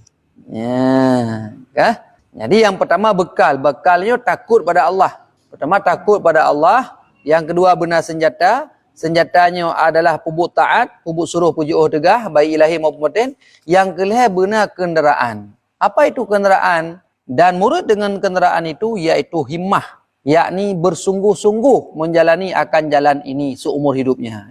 A: Jadi yang pertama bekal. Bekalnya takut pada Allah. Pertama takut pada Allah. Yang kedua benar senjata. Senjatanya adalah pubuk taat, pubuk suruh puji tegah, baik ilahi maupun batin. Yang kelima benar kenderaan. Apa itu kenderaan? Dan murid dengan kenderaan itu iaitu himmah, yakni bersungguh-sungguh menjalani akan jalan ini seumur hidupnya.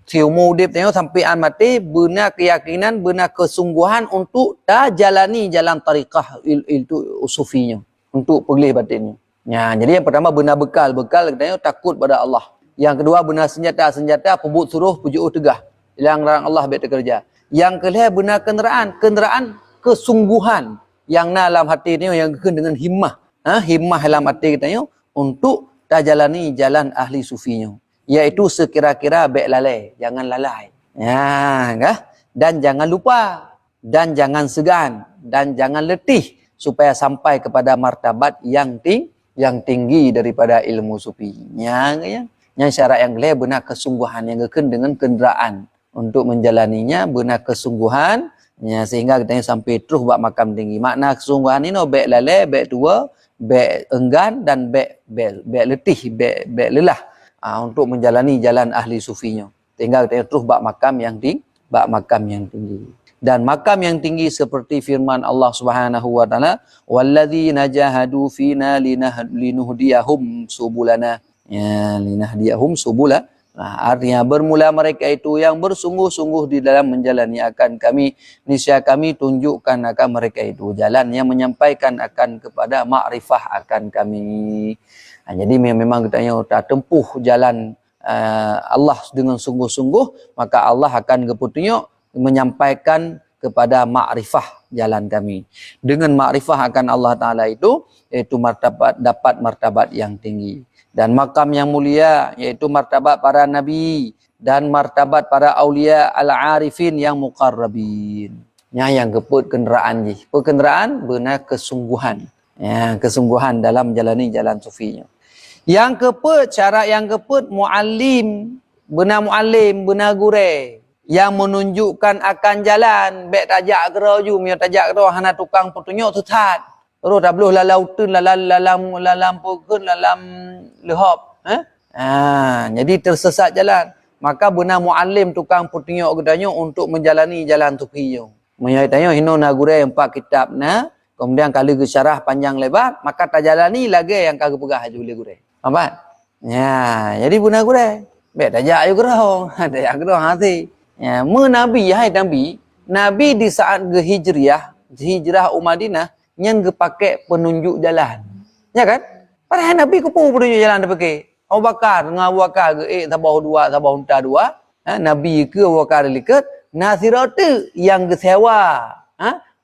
A: Seumur hidup tengok sampai mati benar keyakinan, benar kesungguhan untuk jalani jalan tariqah itu sufinya, untuk pergi batinnya. Jadi yang pertama benar bekal tengok takut pada Allah. Yang kedua benar senjata pebut suruh pujuk tegah. Yang larang Allah baik kerja. Yang kelima benar kenderaan kesungguhan yang dalam hati ni yang dengan himmah. Himmah dalam hati kita ni untuk jalani jalan ahli sufinya. Iaitu sekira-kira baik lalai, jangan lalai. Dan jangan lupa dan jangan segan dan jangan letih supaya sampai kepada martabat yang tinggi daripada ilmu sufi. Yang syarat yang kelima benar kesungguhan yang kekun dengan kenderaan untuk menjalaninya benar kesungguhan sehingga kita sampai terus buat makam tinggi. Makna kesungguhan ini baik lalai, baik tua, baik enggan dan baik letih, baik lelah untuk menjalani jalan ahli sufinya. Sehingga kita terus buat makam yang tinggi. Dan makam yang tinggi seperti firman Allah Subhanahu wa taala, "Walladzina jahadu fina linuhdiyahum subulana." Linahdiyahum subula. Artinya bermula mereka itu yang bersungguh-sungguh di dalam menjalani akan kami, niscaya kami tunjukkan akan mereka itu jalan yang menyampaikan akan kepada makrifah akan kami. Jadi memang kita tak tempuh jalan Allah dengan sungguh-sungguh, maka Allah akan keputunya menyampaikan kepada makrifah jalan kami. Dengan makrifah akan Allah Ta'ala itu, iaitu dapat martabat yang tinggi. Dan makam yang mulia, iaitu martabat para nabi dan martabat para awliya al-arifin yang muqarrabin. Yang keput kenderaan ni. Kenderaan benar kesungguhan. Kesungguhan dalam menjalani jalan sufinya. Yang keput, cara yang keput, muallim, benar gure. Yang menunjukkan akan jalan, baik tajak kera ju, mio tajak kera hana tukang petunjuk sesat. Terus dah beluh lalau tun lalam pokun lalam lehop, jadi tersesat jalan. Maka benar muallim tukang petunjuk gedanya untuk menjalani jalan sufinya. Mio tanya hino nagure 4 kitab na, kemudian kali ke syarah panjang lebar, maka tajalani lagi yang kagak pegah ju le gure. Apa? Ya, jadi benar gure. Baik tajak ju kera, tajak kera hati. Ya, Nabi di saat hijrah Madinah yang pakai penunjuk jalan. Ya kan? Padahal Nabi kupu penunjuk jalan dah pakai. Abu Bakar dengan Abu Bakar ke tabah unta dua. Nabi ke Abu Bakar likat nasiratu yang sewa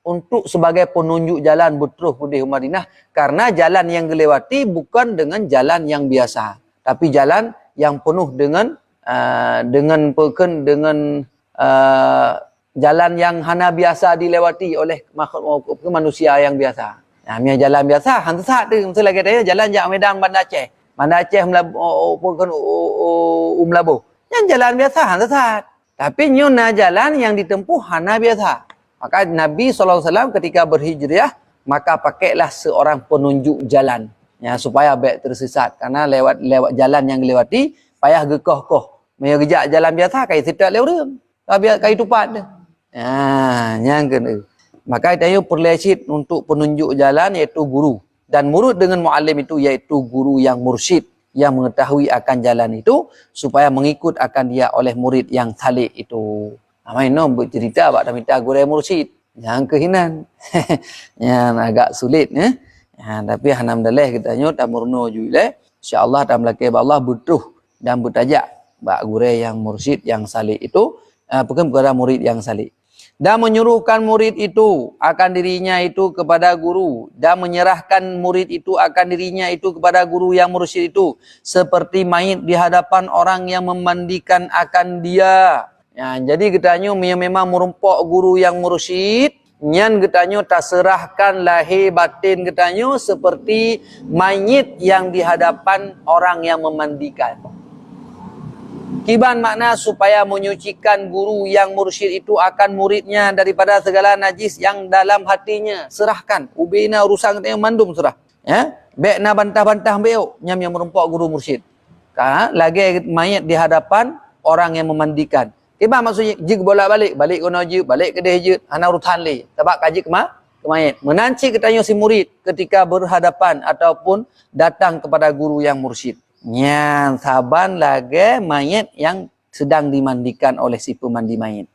A: untuk sebagai penunjuk jalan betul di Madinah, karena jalan yang dilewati bukan dengan jalan yang biasa, tapi jalan yang penuh dengan jalan yang hana biasa dilewati oleh makhluk manusia yang biasa. Jalan biasa, hang sesat tu. Mesti lagi tanya jalan jak Medan Bandar Aceh. Bandar Aceh Melabuh. Yang jalan biasa, hang sesat. Tapi nyuna jalan yang ditempuh hana biasa. Maka Nabi SAW ketika berhijrah, maka pakailah seorang penunjuk jalan. Supaya baik tersesat. Karena lewat jalan yang dilewati, payah gekoh-koh. Mereka gejak jalan biasa, kaya tidak lewat dia. Kaya tupat dia. Yang kena. Maka itu perlesit untuk penunjuk jalan iaitu guru. Dan murid dengan muallim itu iaitu guru yang mursyid. Yang mengetahui akan jalan itu, supaya mengikut akan dia oleh murid yang salik itu. Main bercerita bak minta guru mursyid. Yang kehinan. Yang agak sulit. Tapi alhamdulillah kita nyot amurno juga. InsyaAllah dalam laki Allah butuh dan bertajak bak guru yang mursyid yang salih itu bukan kepada murid yang salih, dan menyuruhkan murid itu akan dirinya itu kepada guru, dan menyerahkan murid itu akan dirinya itu kepada guru yang mursyid itu seperti mayit di hadapan orang yang memandikan akan dia. Jadi getanyo memang merumpok guru yang mursyid, nyan getanyo tak serahkan lahir batin getanyo seperti mayit yang di hadapan orang yang memandikan. Kiban makna supaya menyucikan guru yang mursyid itu akan muridnya daripada segala najis yang dalam hatinya. Serahkan. Ubina urusan kita yang mandum serah. Baik na bantah-bantah beuk. Nyam yang merumpok guru mursyid. Lagi mayat di hadapan orang yang memandikan. Kiban maksudnya jig bolak-balik. Balik kono jig, balik ke deh. Hana urutan li. Tabak kaji ke mayat. Menanci ketanya si murid ketika berhadapan ataupun datang kepada guru yang mursyid. Saban lagi mayat yang sedang dimandikan oleh si pemandi mayat.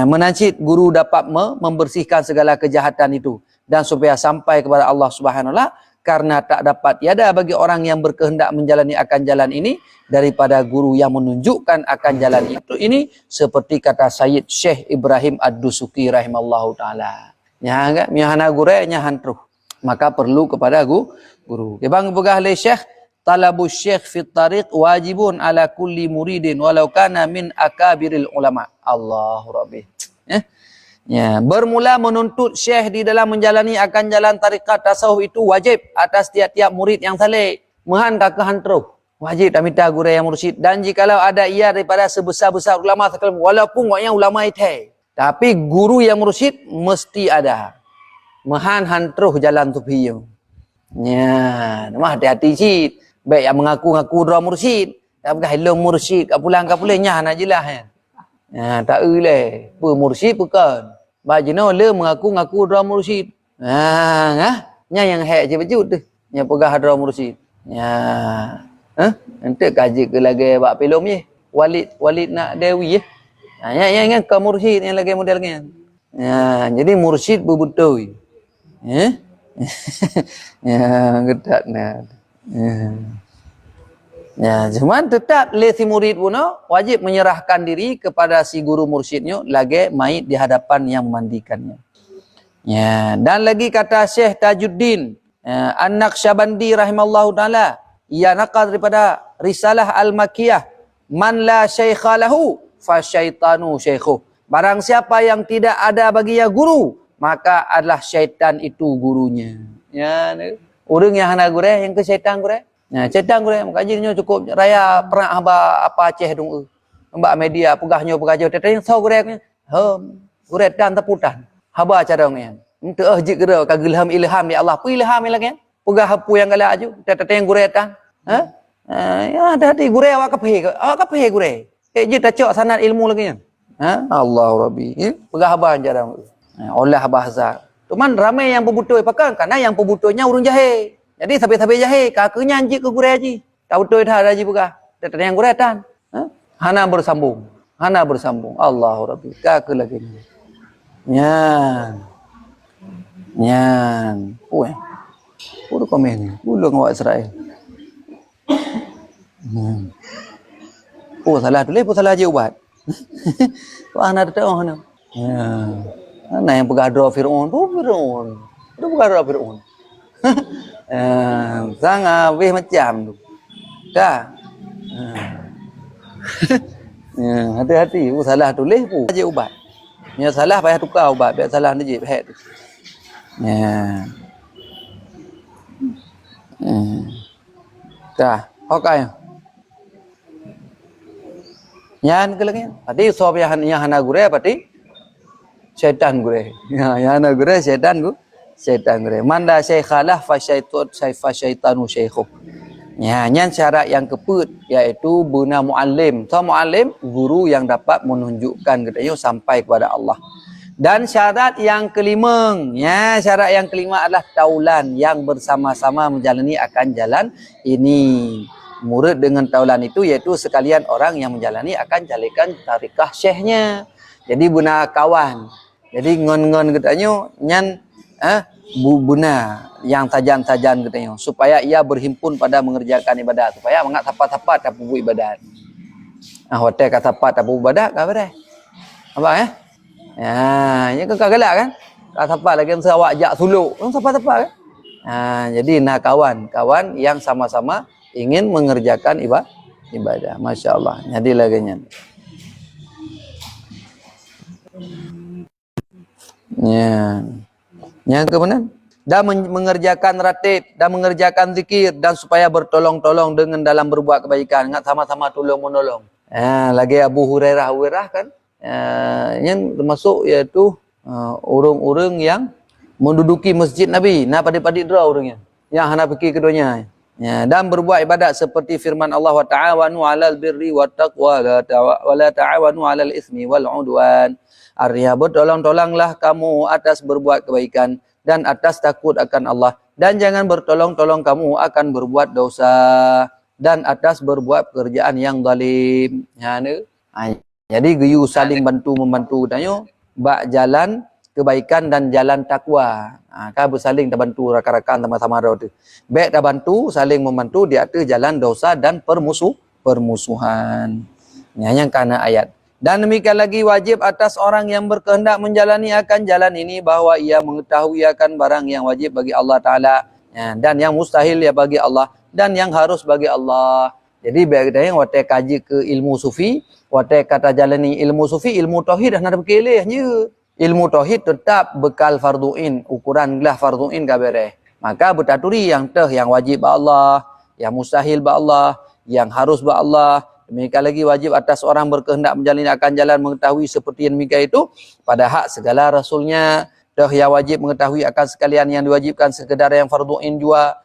A: Menancit guru dapat membersihkan segala kejahatan itu, dan supaya sampai kepada Allah Subhanahu wa taala, karena tak dapat tiada bagi orang yang berkehendak menjalani akan jalan ini daripada guru yang menunjukkan akan jalan itu ini, seperti kata Sayyid Syekh Ibrahim Ad-Dusuki rahimallahu taala. Enggak mihana gurenya hantruh. Maka perlu kepada guru. Bang pegah le Syekh, talabu syekh fit tariq wajibun ala kulli muridin walau kana min akabiril ulama. Allahu Rabbi. Bermula menuntut syekh di dalam menjalani akan jalan tarikat tasawuf itu wajib atas tiap-tiap murid yang saleh. Mehan kakak hantruh. Wajib tak minta guru yang mursyid. Dan jikalau ada ia daripada sebesar-besar ulama sekalian, walaupun waknya ulama itu, tapi guru yang mursyid mesti ada. Mehan hantruh jalan sufiyo. Namah hati-hati cik. Baik yang mengaku-ngaku dua mursyid. Tak bukan hello mursyid. Kak pulang nyah nak jelas. Tak boleh. Mursyid bukan. Bajina le mengaku-ngaku dua mursyid. Nyah yang hak je baju tu. Yang pegah dua mursyid. Nanti kaji ke lagi bak pelom je. Walid nak dewi je. Yang ke mursyid yang lagi model kan. Jadi mursyid berbetul. Gedak nak. Ya, cuman tetap si murid pun wajib menyerahkan diri kepada si guru mursyidnya lagi mayit di hadapan yang memandikannya. Ya, dan lagi kata Syekh Tajuddin An-Naqsyabandi rahimallahu taala, ia naqal daripada Risalah Al-Makkiyah, man la syaikha lahu fa syaitanu syaikhuh. Barang siapa yang tidak ada bagi ia guru, maka adalah syaitan itu gurunya. Ya, orang yang hana gure yang ke syaitan gure. Ya, syaitan gure makajinya cukup raya pernah apa Aceh dong. Mbak media pegahnya pegajo teteh yang tahu gure. Gure dan teputan. Haba caranya. Untuk jik gere kagilham ilham ya Allah. Pu ilham lagi. Pegah hapu yang kala aju teteh yang gure tan. Ya hati gure awak kape gure. Je tak cok sanad ilmu lagi. Allah Rabbi. Pegah haba caranya. Olah bahasa. Cuman ramai yang pembutuh pakai karena yang pembutuhnya urung jahe. Jadi sampai-sampai jahe kakunya anjik ke gure haji. Tak betul dah haji buka. Tetap yang gure tan. Hana bersambung. Hana bersambung. Allahu Rabbi. Kaku lagi ni. Nyan. Nyan. Udah komen. Ulang awak Israel. Salah tu leh. Salah je ubat. Wah, nak tahu mana. Mana yang pegadro Fir'aun tu Fir'aun. Itu pegadro Fir'aun. Sangat weh macam tu. Dah. Hati-hati. Salah tu leh pun. Aje ubat. Yang salah payah tukar ubat. Biar salah ni je. Pahit tu. Dah. Okay. Yan ke lagi. Tadi sob yang hana gure berarti syaitan gure. Yang hana gure syaitan gure. Syaitan gure. Manda syaikhalah fa syaitanu syaikhuh. Ya, yang syarat yang keput iaitu buna muallim. So muallim guru yang dapat menunjukkan katanya sampai kepada Allah. Dan syarat yang kelima, ya syarat yang kelima adalah taulan yang bersama-sama menjalani akan jalan ini. Murid dengan taulan itu iaitu sekalian orang yang menjalani akan jalikan tarikah syekhnya. Jadi buna kawan. Jadi ngon-ngon katanya nyan buna yang sajan-sajan katanya supaya ia berhimpun pada mengerjakan ibadat, supaya mengat tapat-tapat tak buat ibadat. Hotel kata tapat tak buat ibadat ka apa apa ya kan galak kan kata tapat lagi awak jak suluk tapat-tapat kan. Jadi nak kawan-kawan yang sama-sama ingin mengerjakan ibadah. Masya-Allah. Jadi laginya ya. Yang kemudian dan mengerjakan ratib dan mengerjakan zikir dan supaya bertolong-tolong dengan dalam berbuat kebaikan. Ingat sama-sama tolong menolong. Lagi Abu Hurairah kan. Yang termasuk iaitu orang-orang yang menduduki masjid Nabi. Nah pada-pada dra orangnya. Yang hana fikir keduanya. Ya, dan berbuat ibadat seperti firman Allah wa ta'awanu 'alal birri wat taqwa wa la ta'awanu 'alal ismi wal 'udwan. Artinya bertolong-tolonglah kamu atas berbuat kebaikan dan atas takut akan Allah, dan jangan bertolong-tolong kamu akan berbuat dosa dan atas berbuat pekerjaan yang zalim. Jadi geyu saling bantu membantu tanya bak jalan kebaikan dan jalan takwa. Kan bersaling dah bantu rakan-rakan sama-sama tu. Baik dah bantu saling membantu di atas jalan dosa dan permusuhan. Yang kana ayat. Dan demikian lagi wajib atas orang yang berkehendak menjalani akan jalan ini bahawa ia mengetahui akan barang yang wajib bagi Allah Ta'ala dan yang mustahil ya bagi Allah dan yang harus bagi Allah. Jadi biar kita yang watak kaji ke ilmu sufi, watak kata jalani ilmu sufi, ilmu tauhid dah nak berkelihnya. Ilmu tauhid tetap bekal fardu'in, ukuran gelah fardu'in kabere. Maka bertaturi yang yang wajib bagi Allah, yang mustahil bagi Allah, yang harus bagi Allah. Demikian lagi wajib atas orang berkehendak menjalani akan jalan mengetahui seperti yang demikian itu pada hak segala rasulnya. Yang wajib mengetahui akan sekalian yang diwajibkan sekedar yang fardu'in juga.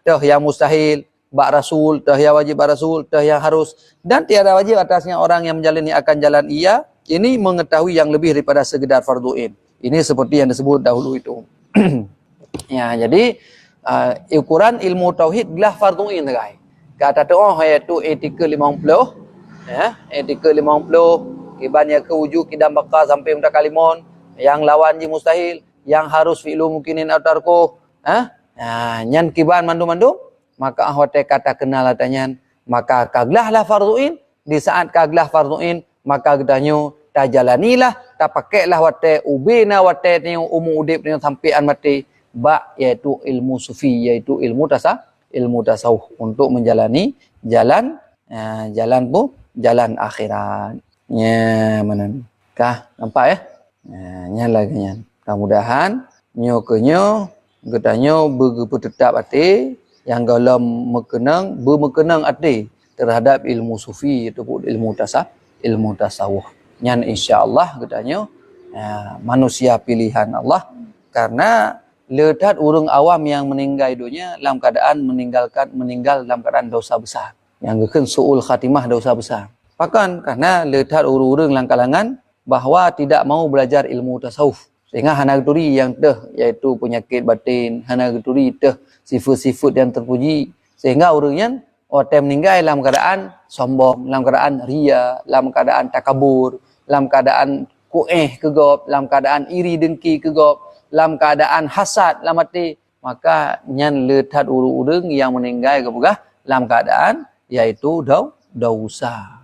A: Yang mustahil bak rasul, yang wajib bak rasul, yang harus. Dan tiada wajib atasnya orang yang menjalani akan jalan ini mengetahui yang lebih daripada sekedar fardu'in. Ini seperti yang disebut dahulu itu. Ya, jadi ukuran ilmu tauhid adalah fardu'in guys. Kata tu iaitu etika 50 ya, etika 50 kibannya ke wujud kidam bakar sampai mutakalimun, yang lawan ji mustahil, yang harus fi'lu mungkinin autarko nyan kiban mandu-mandu, maka hotel kata kenal atanyan maka kaglahlah farduin. Di saat kaglah farduin, maka gedanyo ta jalanilah, ta pakailah wate ubina wate ni umu udip ni sampai an mati ba, iaitu ilmu sufi, iaitu ilmu tasawuf untuk menjalani jalan jalan akhirat. Ya, mana kah nampak ya? Nya lagi nya. Mudah-mudahan nyo kenyo gedanyo bertetap hati yang dalam mekenang hati terhadap ilmu sufi ataupun ilmu tasawuf. Nyan insya-Allah gedanyo manusia pilihan Allah, karena letat urang awam yang meninggal dunia dalam keadaan meninggal dalam keadaan dosa besar. Yang gekeun suul khatimah dosa besar. Bahkan karena letat urang dalam kalangan bahawa tidak mau belajar ilmu tasawuf. Sehingga hana geturi yang iaitu penyakit batin, hana geturi sifat-sifat yang terpuji, sehingga orangnya orang meninggal dalam keadaan sombong, dalam keadaan ria, dalam keadaan takabur, dalam keadaan kegop, dalam keadaan iri dengki kegop, dalam keadaan hasad dalam hati, maka nyan letat urang yang meninggal kepegah dalam keadaan iaitu dosa.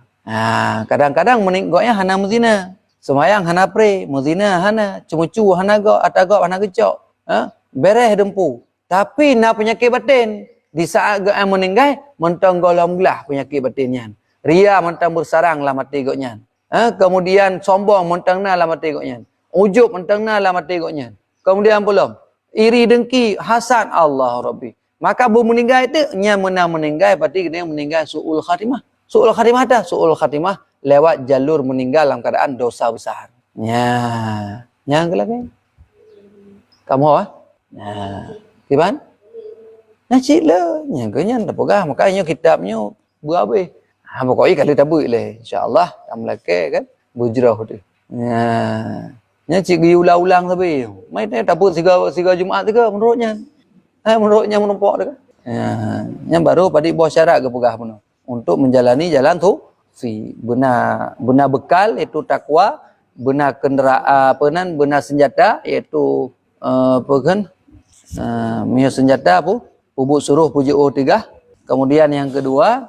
A: Kadang-kadang meninggalnya hana muzina, semayang hana pre, muzina hana, cemucu hana go, atagop hana gecok, bereh dempu. Tapi nak penyakit batin, di saat meninggal mentang golong belah penyakit batinnya. Ria mentang bersarang dalam hati goknya. Kemudian sombong mentang na dalam hati goknya. Ujub mentang na dalam hati goknya. Kemudian belum iri dengki, hasad, Allah Rabbi. Maka bu meninggal itu nya meninggal berarti dia meninggal suul khatimah. Suul khatimah dah, suul khatimah lewat jalur meninggal dalam keadaan dosa besar. Nya lagi. Kamu Kiban? Nacik lah. Yang kenyan tak pegah. Makanya kitabnya berhabis. Pokoknya kalau tabuk lah. InsyaAllah. Tak melakir kan. Bujrah tu. Nacik pergi ulang-ulang tapi. Mai tak tabuk siga Jumaat tu ke menurutnya. Menurutnya menumpak tu ke. Yang baru pada bawah syarat ke pegah pun. Untuk menjalani jalan tu. Benar bekal iaitu takwa. Benar kenderaan, benar senjata iaitu punya senjata apa? Pubuk suruh puji tiga. Kemudian yang kedua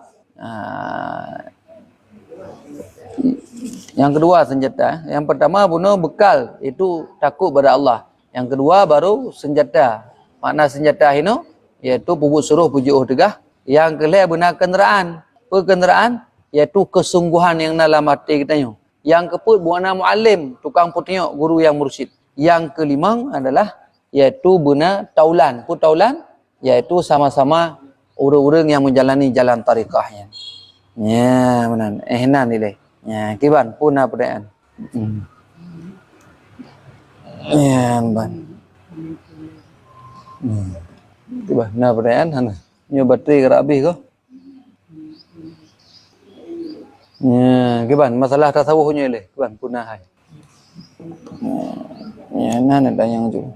A: senjata. Yang pertama bunuh bekal, itu takut pada Allah. Yang kedua baru senjata. Makna senjata ini iaitu pubuk suruh puji tiga. Yang kelima benar kenderaan. Kenderaan iaitu kesungguhan yang dalam hati kita ni. Yang keempat buana muallim, tukang putnyok, guru yang mursyid. Yang kelima adalah iaitu benar taulan. Taulan iaitu sama-sama orang-orang yang menjalani jalan tarikahnya. Ya, benar. Ehnan nilai. Ya, kiban puna perayaan. Ya, ban. Kiban na perayaan hana. Nyo bateri ke habis ke? Ya, kiban masalah tasawufnya nilai. Kiban puna hai. Ya, nan ada yang tu.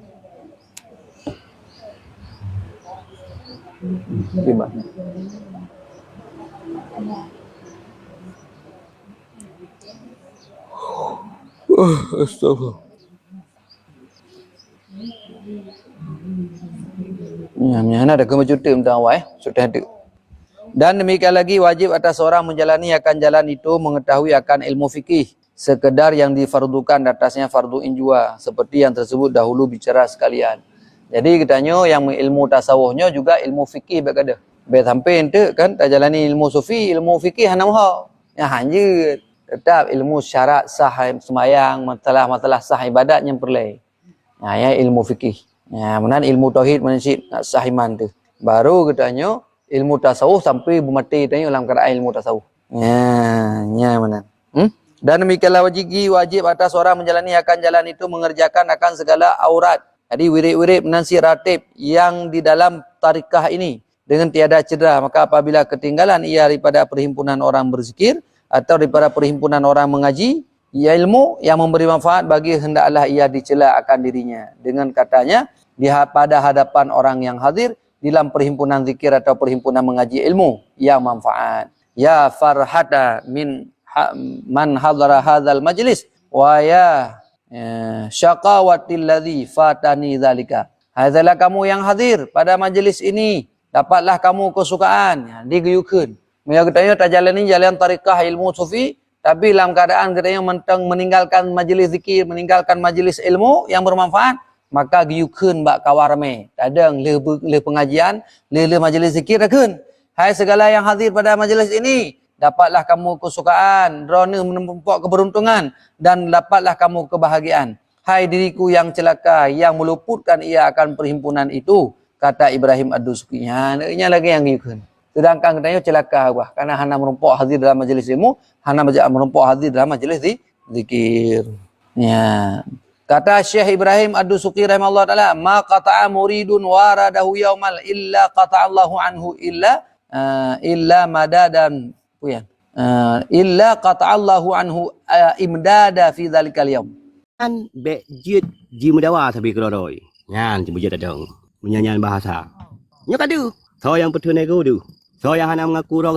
A: Gimana? Astagfirullah. Ya, ada kemejutan tentang awal sudah ada. Dan demikian lagi wajib atas seorang menjalani akan jalan itu mengetahui akan ilmu fikih sekedar yang difardukan atasnya fardu injua seperti yang tersebut dahulu bicara sekalian. Jadi katanya yang ilmu tasawufnya juga ilmu fikih berkata. Baik sampai ente kan tak jalani ilmu sufi, ilmu fikih hana mahu. Ya hanya tetap ilmu syarat sah semayang, masalah sah ibadat yang perlu. Ya ilmu fikih. Ya benar ilmu tauhid mansyid sah iman tu. Baru katanya ilmu tasawuf sampai bermati tanya dalam keadaan ilmu tasawuf. Ya benar. Dan demikianlah wajib atas orang menjalani akan jalan itu mengerjakan akan segala aurat. Jadi wirid-wirid menansi ratib yang di dalam tarikah ini dengan tiada cedera. Maka apabila ketinggalan ia daripada perhimpunan orang berzikir atau daripada perhimpunan orang mengaji, ia ilmu yang memberi manfaat bagi hendaklah ia dicela akan dirinya. Dengan katanya, pada hadapan orang yang hadir dalam perhimpunan zikir atau perhimpunan mengaji ilmu yang manfaat. Ya farhata man hadara hadzal majlis wa ya syaqawatil ladzi fatani zalika. Hazalah kamu yang hadir pada majlis ini, dapatlah kamu kesukaan. Digeyukeun. Mereka katanya tak jalan ni jalan tariqah ilmu sufi, tapi dalam keadaan katanya meninggalkan majlis zikir, meninggalkan majlis ilmu yang bermanfaat, maka giukeun bak kawarame. Kadang le pengajian, le majlis zikir rakun. Hai segala yang hadir pada majlis ini, dapatlah kamu kesukaan, rona menempok keberuntungan dan dapatlah kamu kebahagiaan. Hai diriku yang celaka, yang meluputkan ia akan perhimpunan itu, kata Ibrahim Ad-Dusuki. Nya lagi yang giukeun. Sedangkan katanya celaka wah karena hana merumpok hadir dalam majlis ilmu, hana merumpok hadir dalam majlis zikir. Ya. Kata Syekh Ibrahim Ad-Dusuki rahimahullah taala, "Ma qata'a muridun waradahu yaumal illa qata'allahu anhu illa madadan puyan. Illa qata'allahu anhu imdada fi dzalikal yaum."
C: Kan be jit ji mudawa sabi keroroi. Nyan ji bujat adong. Menyanyian bahasa. Nya kadu. So yang petunai ku du. So yang hana mengaku